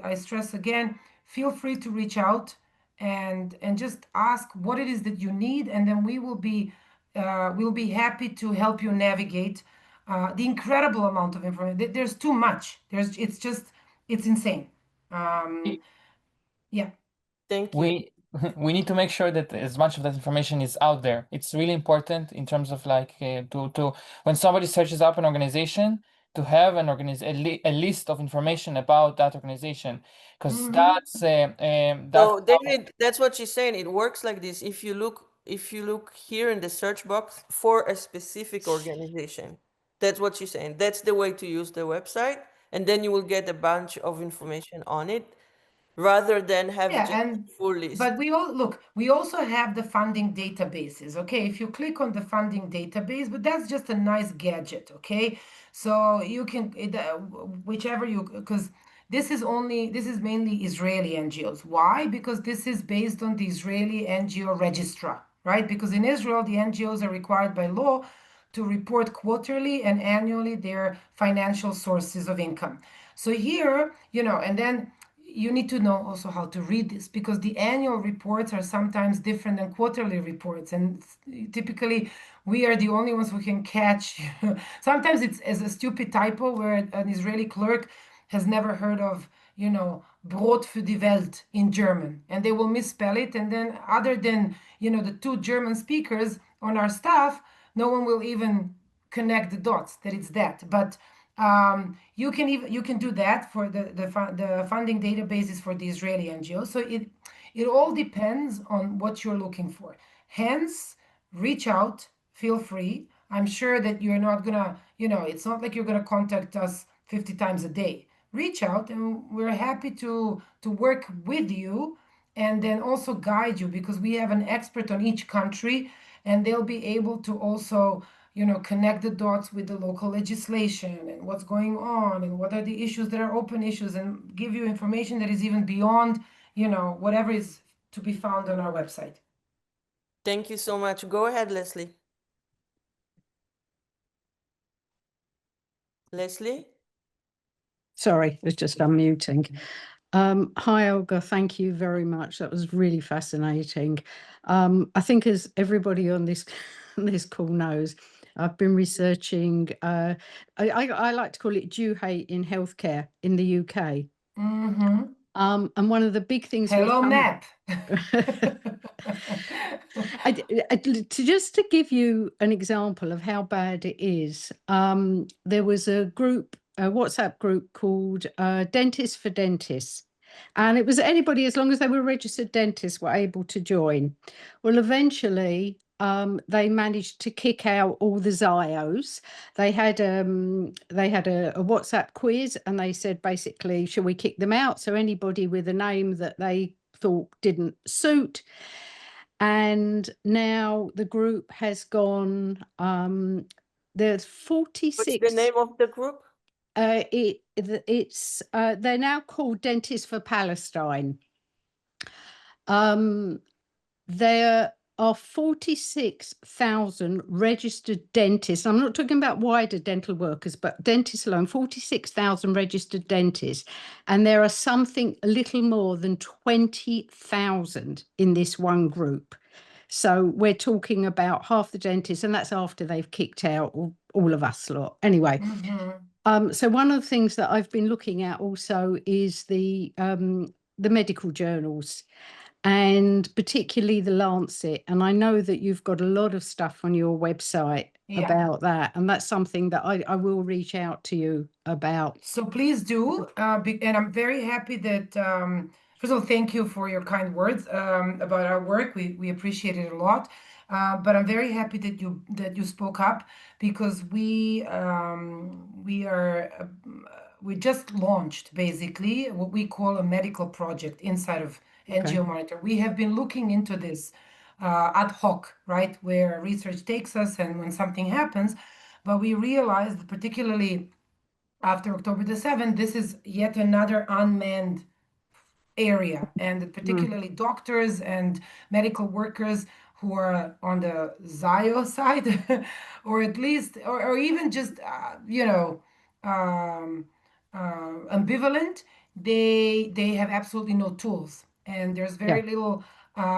I stress again, feel free to reach out and just ask what it is that you need, and then we'll be happy to help you navigate the incredible amount of information. There's too much. It's insane. Um, yeah. Thank you. We we need to make sure that as much of that information is out there. It's really important in terms of like to when somebody searches up an organization to have a list of information about that organization, because Hmm. that's So how. David, that's what she's saying. It works like this. If you look here in the search box for a specific organization, that's what she's saying. That's the way to use the website, and then you will get a bunch of information on it rather than have Yeah, just and a full list. but we also have the funding databases. Okay, if you click on the funding database, but that's just a nice gadget. Okay, so you can whichever you, because this is mainly Israeli NGOs. Why? Because this is based on the Israeli NGO registrar, right? Because in Israel, the NGOs are required by law to report quarterly and annually their financial sources of income. So here, and then you need to know also how to read this, because the annual reports are sometimes different than quarterly reports, and typically we are the only ones who can catch. Sometimes it's as a stupid typo where an Israeli clerk has never heard of, Brot für die Welt in German, and they will misspell it, and then other than, the two German speakers on our staff, no one will even connect the dots that it's that. But you can do that for the funding databases for the Israeli NGO. So it all depends on what you're looking for. Hence, reach out, feel free. I'm sure that you're not gonna, it's not like you're gonna contact us 50 times a day. Reach out, and we're happy to work with you, and then also guide you, because we have an expert on each country, and they'll be able to also, connect the dots with the local legislation and what's going on and what are the issues that are open issues, and give you information that is even beyond, whatever is to be found on our website. Thank you so much. Go ahead, Leslie. Leslie? Sorry, I was just unmuting. Hi, Olga. Thank you very much. That was really fascinating. I think, as everybody on this this call knows, I've been researching. I like to call it Jew hate in healthcare in the UK. Mm-hmm. And one of the big things. Hello, map. Just to give you an example of how bad it is, there was a group, a WhatsApp group called Dentists for Dentists. And it was anybody, as long as they were registered dentists, were able to join. Well, eventually, they managed to kick out all the Zios. They had a WhatsApp quiz, and they said, basically, shall we kick them out? So anybody with a name that they thought didn't suit. And now the group has gone, there's 46. What's the name of the group? They're now called Dentists for Palestine. There are 46,000 registered dentists. I'm not talking about wider dental workers, but dentists alone, 46,000 registered dentists. And there are something a little more than 20,000 in this one group. So we're talking about half the dentists, and that's after they've kicked out all of us lot. Anyway, so one of the things that I've been looking at also is the medical journals, and particularly the Lancet. And I know that you've got a lot of stuff on your website about that, and that's something that I will reach out to you about. So please do, and I'm very happy that, first of all, thank you for your kind words about our work. We appreciate it a lot. But I'm very happy that you spoke up, because we just launched basically what we call a medical project inside of NGO Monitor. We have been looking into this ad hoc, right, where research takes us and when something happens, but we realized, particularly after October the 7th, this is yet another unmanned area, and particularly doctors and medical workers who are on the Zio side, or at least, or even just, ambivalent, they have absolutely no tools, and there's very little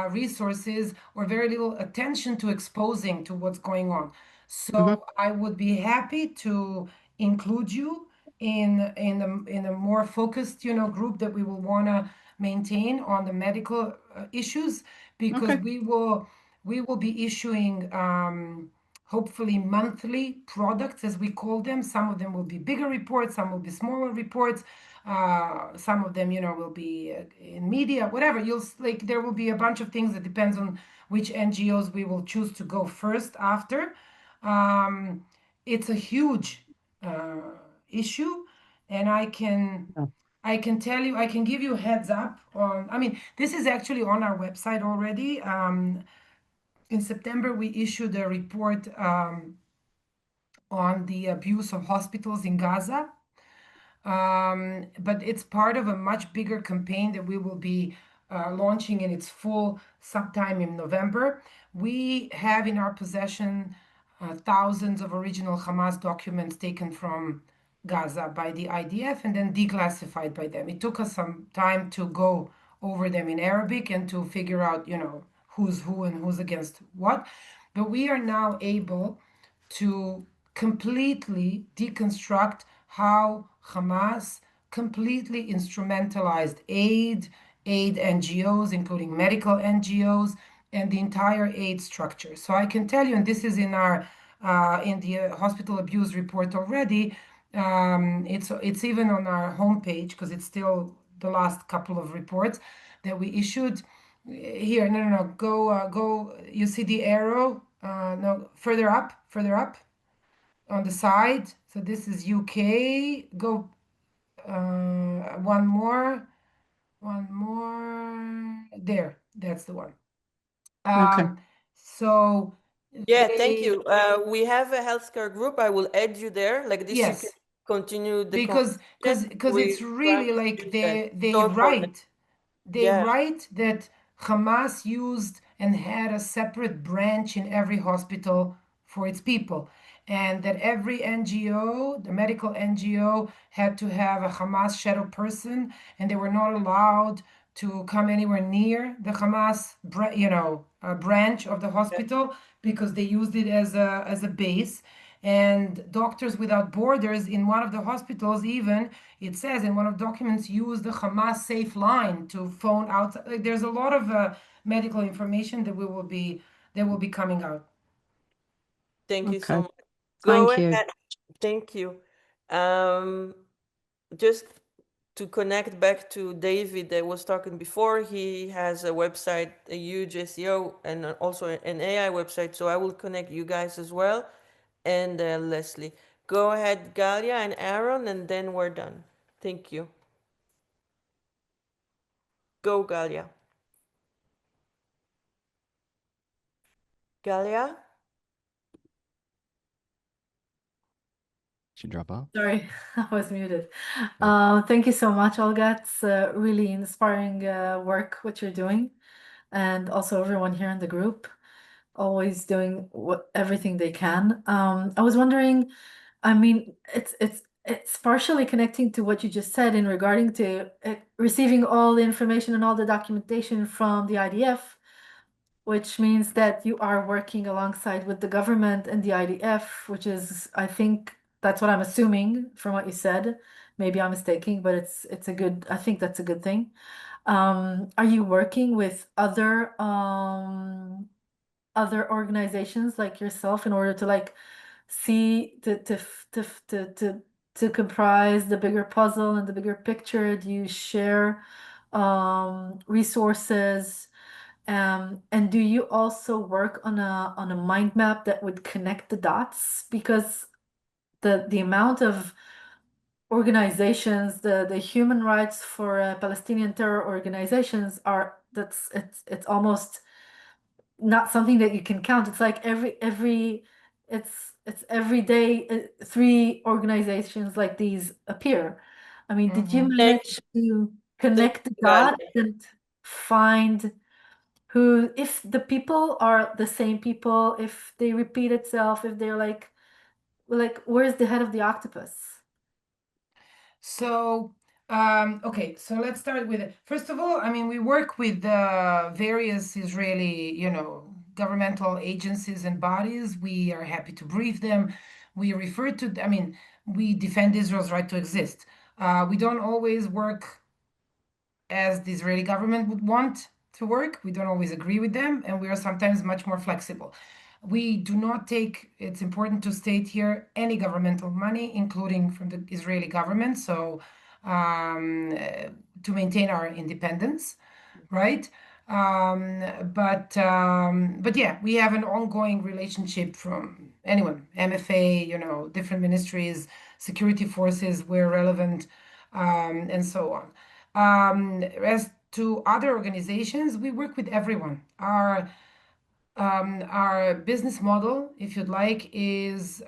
resources or very little attention to exposing to what's going on. So I would be happy to include you in a more focused, group that we will want to maintain on the medical issues, because we will be issuing hopefully monthly products, as we call them. Some of them will be bigger reports, some will be smaller reports, some of them, will be in media, whatever. There will be a bunch of things that depends on which NGOs we will choose to go first after. It's a huge issue, and I can tell you, I can give you a heads up on, this is actually on our website already. In September, we issued a report on the abuse of hospitals in Gaza. But it's part of a much bigger campaign that we will be launching in its full sometime in November. We have in our possession thousands of original Hamas documents taken from Gaza by the IDF and then declassified by them. It took us some time to go over them in Arabic and to figure out, who's who and who's against what. But we are now able to completely deconstruct how Hamas completely instrumentalized aid NGOs, including medical NGOs, and the entire aid structure. So I can tell you, and this is in the hospital abuse report already. It's even on our homepage because it's still the last couple of reports that we issued. Here, no. Go. You see the arrow? No, further up on the side. So this is UK. Go one more. There, that's the one. Okay. So Yeah, thank they, you. We have a healthcare group. I will add you there. Like this, you can yes, continue the because conversation. it's We really practice like with that. they So important. Yeah, write that Hamas used and had a separate branch in every hospital for its people, and that every NGO, the medical NGO, had to have a Hamas shadow person, and they were not allowed to come anywhere near the Hamas, branch of the yeah. hospital because they used it as a base. And Doctors Without Borders, in one of the hospitals, even it says in one of the documents, use the Hamas safe line to phone out. Like, there's a lot of medical information that will be coming out. Thank you so Okay. much. Go Thank you. ahead. Thank you. Um, just to connect back to David that was talking before, he has a website, a huge SEO, and also an AI website. So I will connect you guys as well. And Leslie. Go ahead, Galia and Aaron, and then we're done. Thank you. Go, Galia. Galia? She drop off? Sorry, I was muted. Yeah. Thank you so much, Olga. It's really inspiring work what you're doing, and also everyone here in the group, always doing everything they can. I was wondering, I mean, it's partially connecting to what you just said in regarding to receiving all the information and all the documentation from the IDF, which means that you are working alongside with the government and the IDF, which is, I think, that's what I'm assuming from what you said. Maybe I'm mistaken, but it's a good, I think that's a good thing. Are you working with other organizations like yourself in order to like see to comprise the bigger puzzle and the bigger picture? Do you share resources? And do you also work on a mind map that would connect the dots? Because the amount of organizations, the human rights for Palestinian terror organizations are it's almost not something that you can count. It's like it's every day three organizations like these appear. I mean, did you Mhm. Thank, manage to thank connect the you, Galia. dots and find who, if the people are the same people, if they repeat itself, if they're like where's the head of the octopus? So, okay, so let's start with it. First of all, I mean, we work with various Israeli, governmental agencies and bodies. We are happy to brief them. We refer to, I mean, we defend Israel's right to exist. We don't always work as the Israeli government would want to work. We don't always agree with them, and we are sometimes much more flexible. We do not take, it's important to state here, any governmental money, including from the Israeli government. So, to maintain our independence, right? But yeah, we have an ongoing relationship from anyone, MFA, different ministries, security forces where relevant, and so on. As to other organizations, we work with everyone. Our business model, if you'd like, is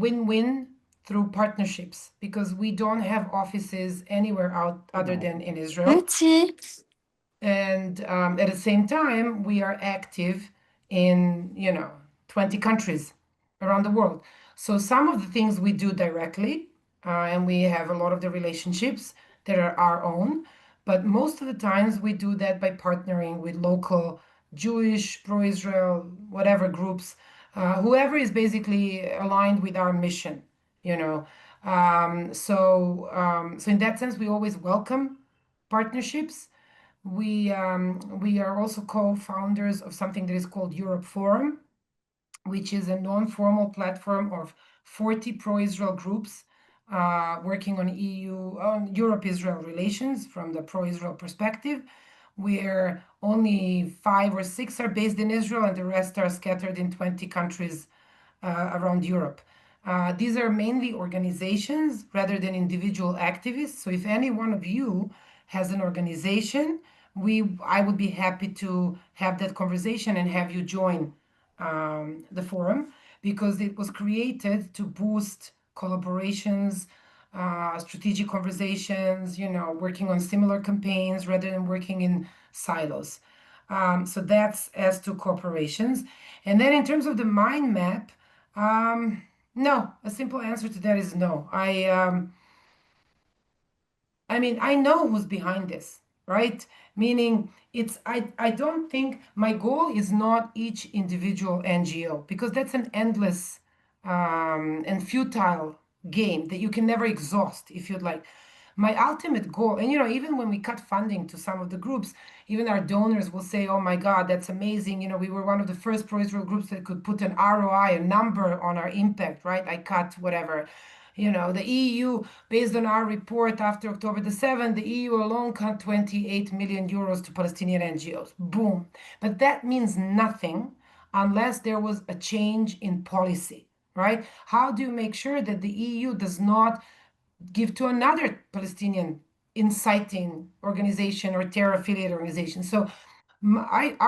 win-win through partnerships because we don't have offices anywhere out other than in Israel. And at the same time, we are active in 20 countries around the world. So some of the things we do directly, and we have a lot of the relationships that are our own. But most of the times we do that by partnering with local Jewish, pro-Israel, whatever groups, whoever is basically aligned with our mission, you know. So in that sense, we always welcome partnerships. We are also co-founders of something that is called Europe Forum, which is a non-formal platform of 40 pro-Israel groups working on Europe-Israel relations from the pro-Israel perspective, where only 5 or 6 are based in Israel and the rest are scattered in 20 countries around Europe. These are mainly organizations rather than individual activists. So if any one of you has an organization, I would be happy to have that conversation and have you join the forum, because it was created to boost collaborations, strategic conversations, working on similar campaigns rather than working in silos. So that's as to corporations. And then in terms of the mind map, no, a simple answer to that is no. I mean, I know who's behind this, right? Meaning, I don't think my goal is not each individual NGO, because that's an endless and futile game that you can never exhaust if you'd like. My ultimate goal, and even when we cut funding to some of the groups, even our donors will say, "Oh my God, that's amazing! We were one of the first pro-Israel groups that could put an ROI, a number on our impact, right? I cut whatever." The EU, based on our report after October the 7th, the EU alone cut 28 million euros to Palestinian NGOs. Boom. But that means nothing unless there was a change in policy, right? How do you make sure that the EU does not give to another Palestinian inciting organization or terror affiliate organization? So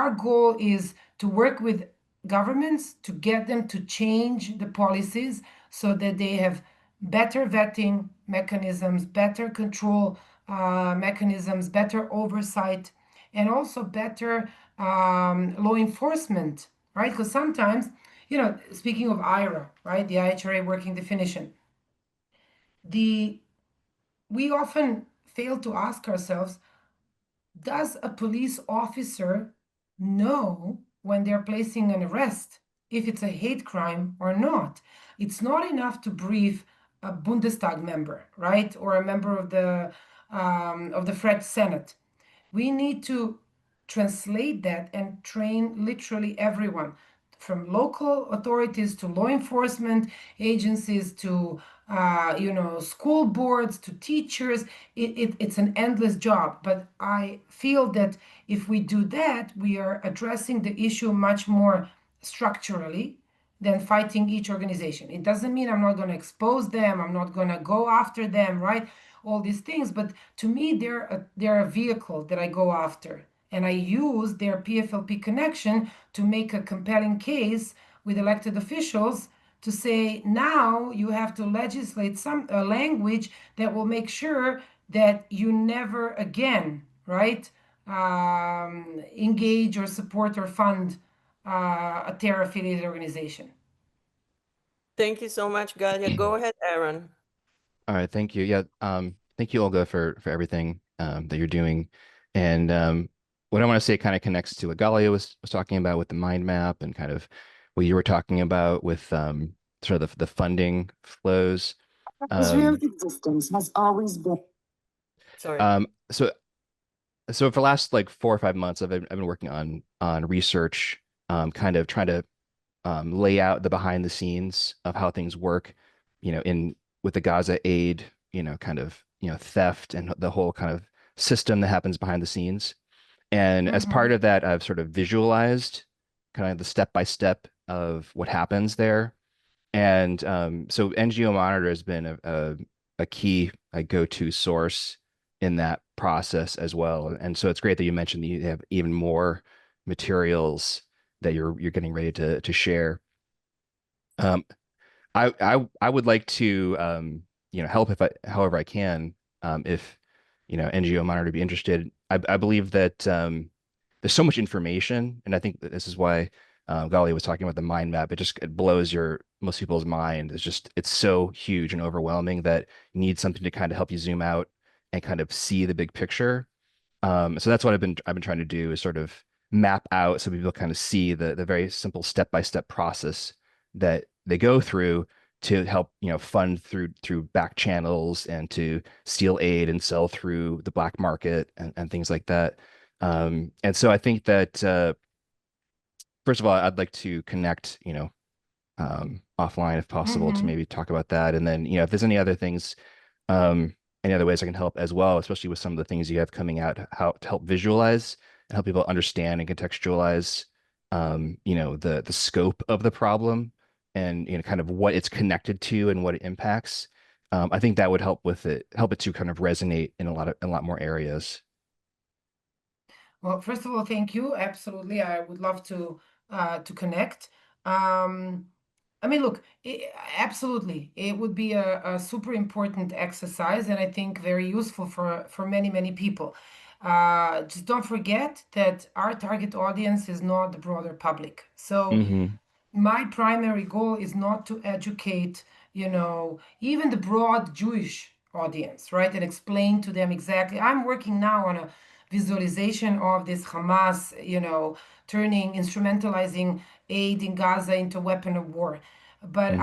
our goal is to work with governments to get them to change the policies so that they have better vetting mechanisms, better control mechanisms, better oversight, and also better law enforcement, right? Because sometimes, speaking of IRA, right, the IHRA working definition, we often fail to ask ourselves, does a police officer know when they're placing an arrest, if it's a hate crime or not? It's not enough to brief a Bundestag member, right, or a member of the French Senate. We need to translate that and train literally everyone, from local authorities to law enforcement agencies to school boards to teachers. It's an endless job, but I feel that if we do that, we are addressing the issue much more structurally than fighting each organization. It doesn't mean I'm not going to expose them, I'm not going to go after them, right? All these things, but to me, they're a vehicle that I go after, and I use their PFLP connection to make a compelling case with elected officials to say, now you have to legislate some language that will make sure that you never again, right, engage or support or fund a terror affiliated organization. Thank you so much, Galia. Go ahead, Aaron. All right, thank you. Yeah, thank you, Olga, for everything that you're doing. And what I want to say kind of connects to what Galia was talking about with the mind map, and kind of what you were talking about with sort of the funding flows. Israel's existence has always been. Sorry. So for the last like 4 or 5 months, I've been working on research, kind of trying to lay out the behind the scenes of how things work, with the Gaza aid, kind of, theft and the whole kind of system that happens behind the scenes. And as part of that, I've sort of visualized kind of the step-by-step of what happens there. And so NGO Monitor has been a key go-to source in that process as well. And so it's great that you mentioned that you have even more materials that you're getting ready to share. I would like to help however I can, if NGO Monitor to be interested. I believe that there's so much information, and I think that this is why Gali was talking about the mind map. It blows most people's mind. It's so huge and overwhelming that you need something to kind of help you zoom out and kind of see the big picture. So that's what I've been trying to do, is sort of map out so people kind of see the very simple step-by-step process that they go through to help, fund through back channels and to steal aid and sell through the black market and things like that. And so I think that first of all, I'd like to connect, offline if possible to maybe talk about that. And then, if there's any other things, any other ways I can help as well, especially with some of the things you have coming out, how to help visualize and help people understand and contextualize, the scope of the problem and, kind of what it's connected to and what it impacts. I think that would help it to kind of resonate in a lot more areas. Well, first of all, thank you. Absolutely, I would love to connect. I mean, look, absolutely, it would be a super important exercise, and I think very useful for many people. Just don't forget that our target audience is not the broader public. So Hmm. my primary goal is not to educate, even the broad Jewish audience, right? And explain to them exactly. I'm working now on a visualization of this Hamas, instrumentalizing aid in Gaza into weapon of war. But Hmm.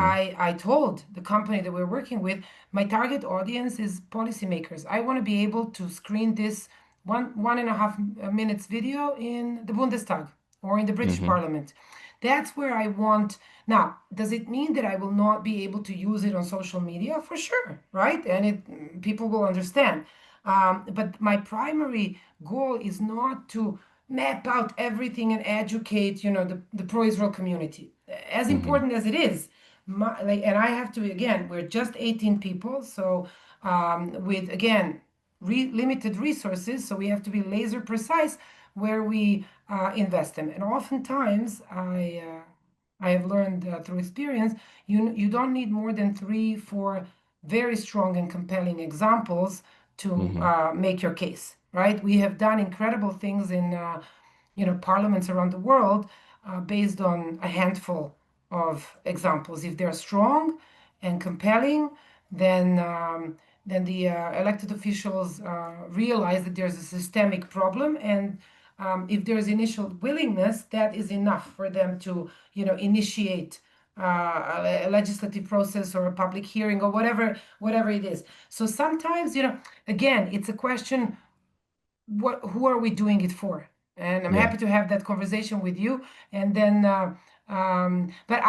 I told the company that we're working with, my target audience is policymakers. I want to be able to screen this 1.5 minutes video in the Bundestag or in the British Hmm. Parliament. That's where I want. Now, does it mean that I will not be able to use it on social media? For sure, right? And people will understand. But my primary goal is not to map out everything and educate, the pro-Israel community. As Hmm. important as it is, and I have to, again, we're just 18 people, so with, again, limited resources, so we have to be laser precise where we invest them. And oftentimes, I have learned through experience, you don't need more than 3, 4 very strong and compelling examples to Hmm. make your case, right? We have done incredible things in parliaments around the world based on a handful of examples. If they're strong and compelling, then the elected officials realize that there's a systemic problem, and if there's initial willingness, that is enough for them to, initiate a legislative process or a public hearing or whatever it is. So sometimes, again, it's a question, who are we doing it for? And I'm Yeah. happy to have that conversation with you. And then, but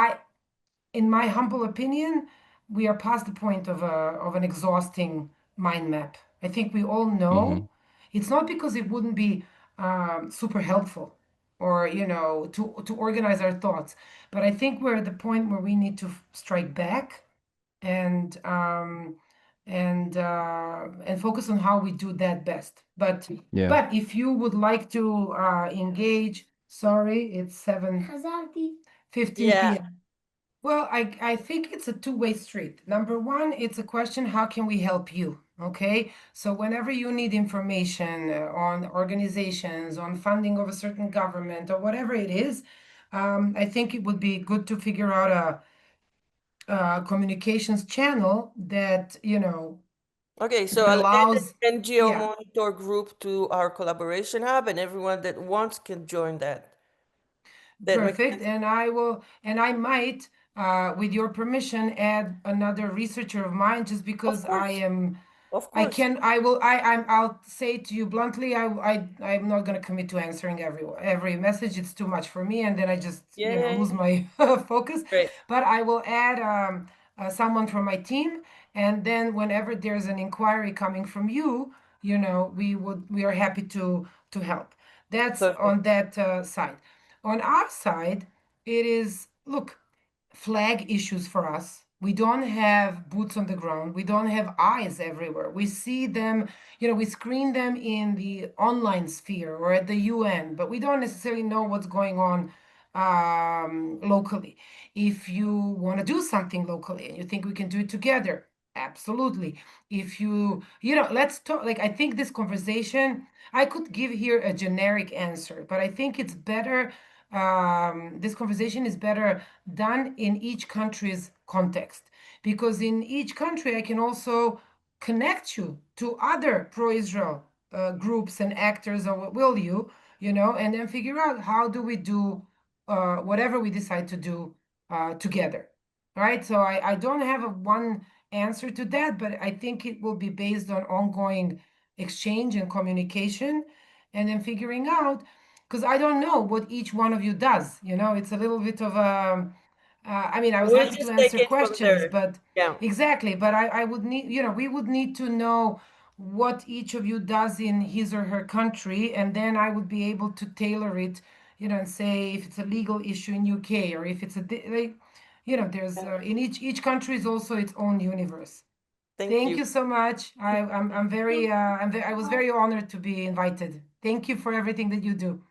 in my humble opinion, we are past the point of an exhausting mind map. I think we all Hmm. know it's not because it wouldn't be super helpful or to organize our thoughts, but I think we're at the point where we need to strike back and and focus on how we do that best. But Yeah. but if you would like to engage, sorry, it's 7:15 Yeah. p.m. Well, I think it's a two-way street. Number one, it's a question, how can we help you? Okay, so whenever you need information on organizations, on funding of a certain government or whatever it is, I think it would be good to figure out a communications channel that, Okay, so that I'll add allows, an NGO yeah, Monitor group to our collaboration hub, and everyone that wants can join that. That makes perfect. sense. And I might, with your permission, add another researcher of mine just Of because course, of course. I'll say to you bluntly, I'm not going to commit to answering every message. It's too much for me. And then I just, Yeah, yeah, lose yeah. my focus. Great. But I will add someone from my team. And then whenever there's an inquiry coming from you, we are happy to help. That's Perfect. on that side. On our side, it is, look, flag issues for us. We don't have boots on the ground. We don't have eyes everywhere. We see them, we screen them in the online sphere or at the UN, but we don't necessarily know what's going on locally. If you want to do something locally and you think we can do it together, absolutely. If let's talk. Like, I think this conversation, I could give here a generic answer, but I think it's better this conversation is better done in each country's context, because in each country I can also connect you to other pro-Israel groups and actors, or what will you, and then figure out how do we do whatever we decide to do together, right? So I don't have a one answer to that, but I think it will be based on ongoing exchange and communication, and then figuring out, because I don't know what each one of you does. It's a little bit of a, I mean, I was We'll happy to just take answer it from questions, there. but Yeah. exactly, but I would need, we would need to know what each of you does in his or her country, and then I would be able to tailor it, and say if it's a legal issue in UK, or if it's there's in each country is also its own universe. Thank Thank you. you so much. I was very honored to be invited. Thank you for everything that you do.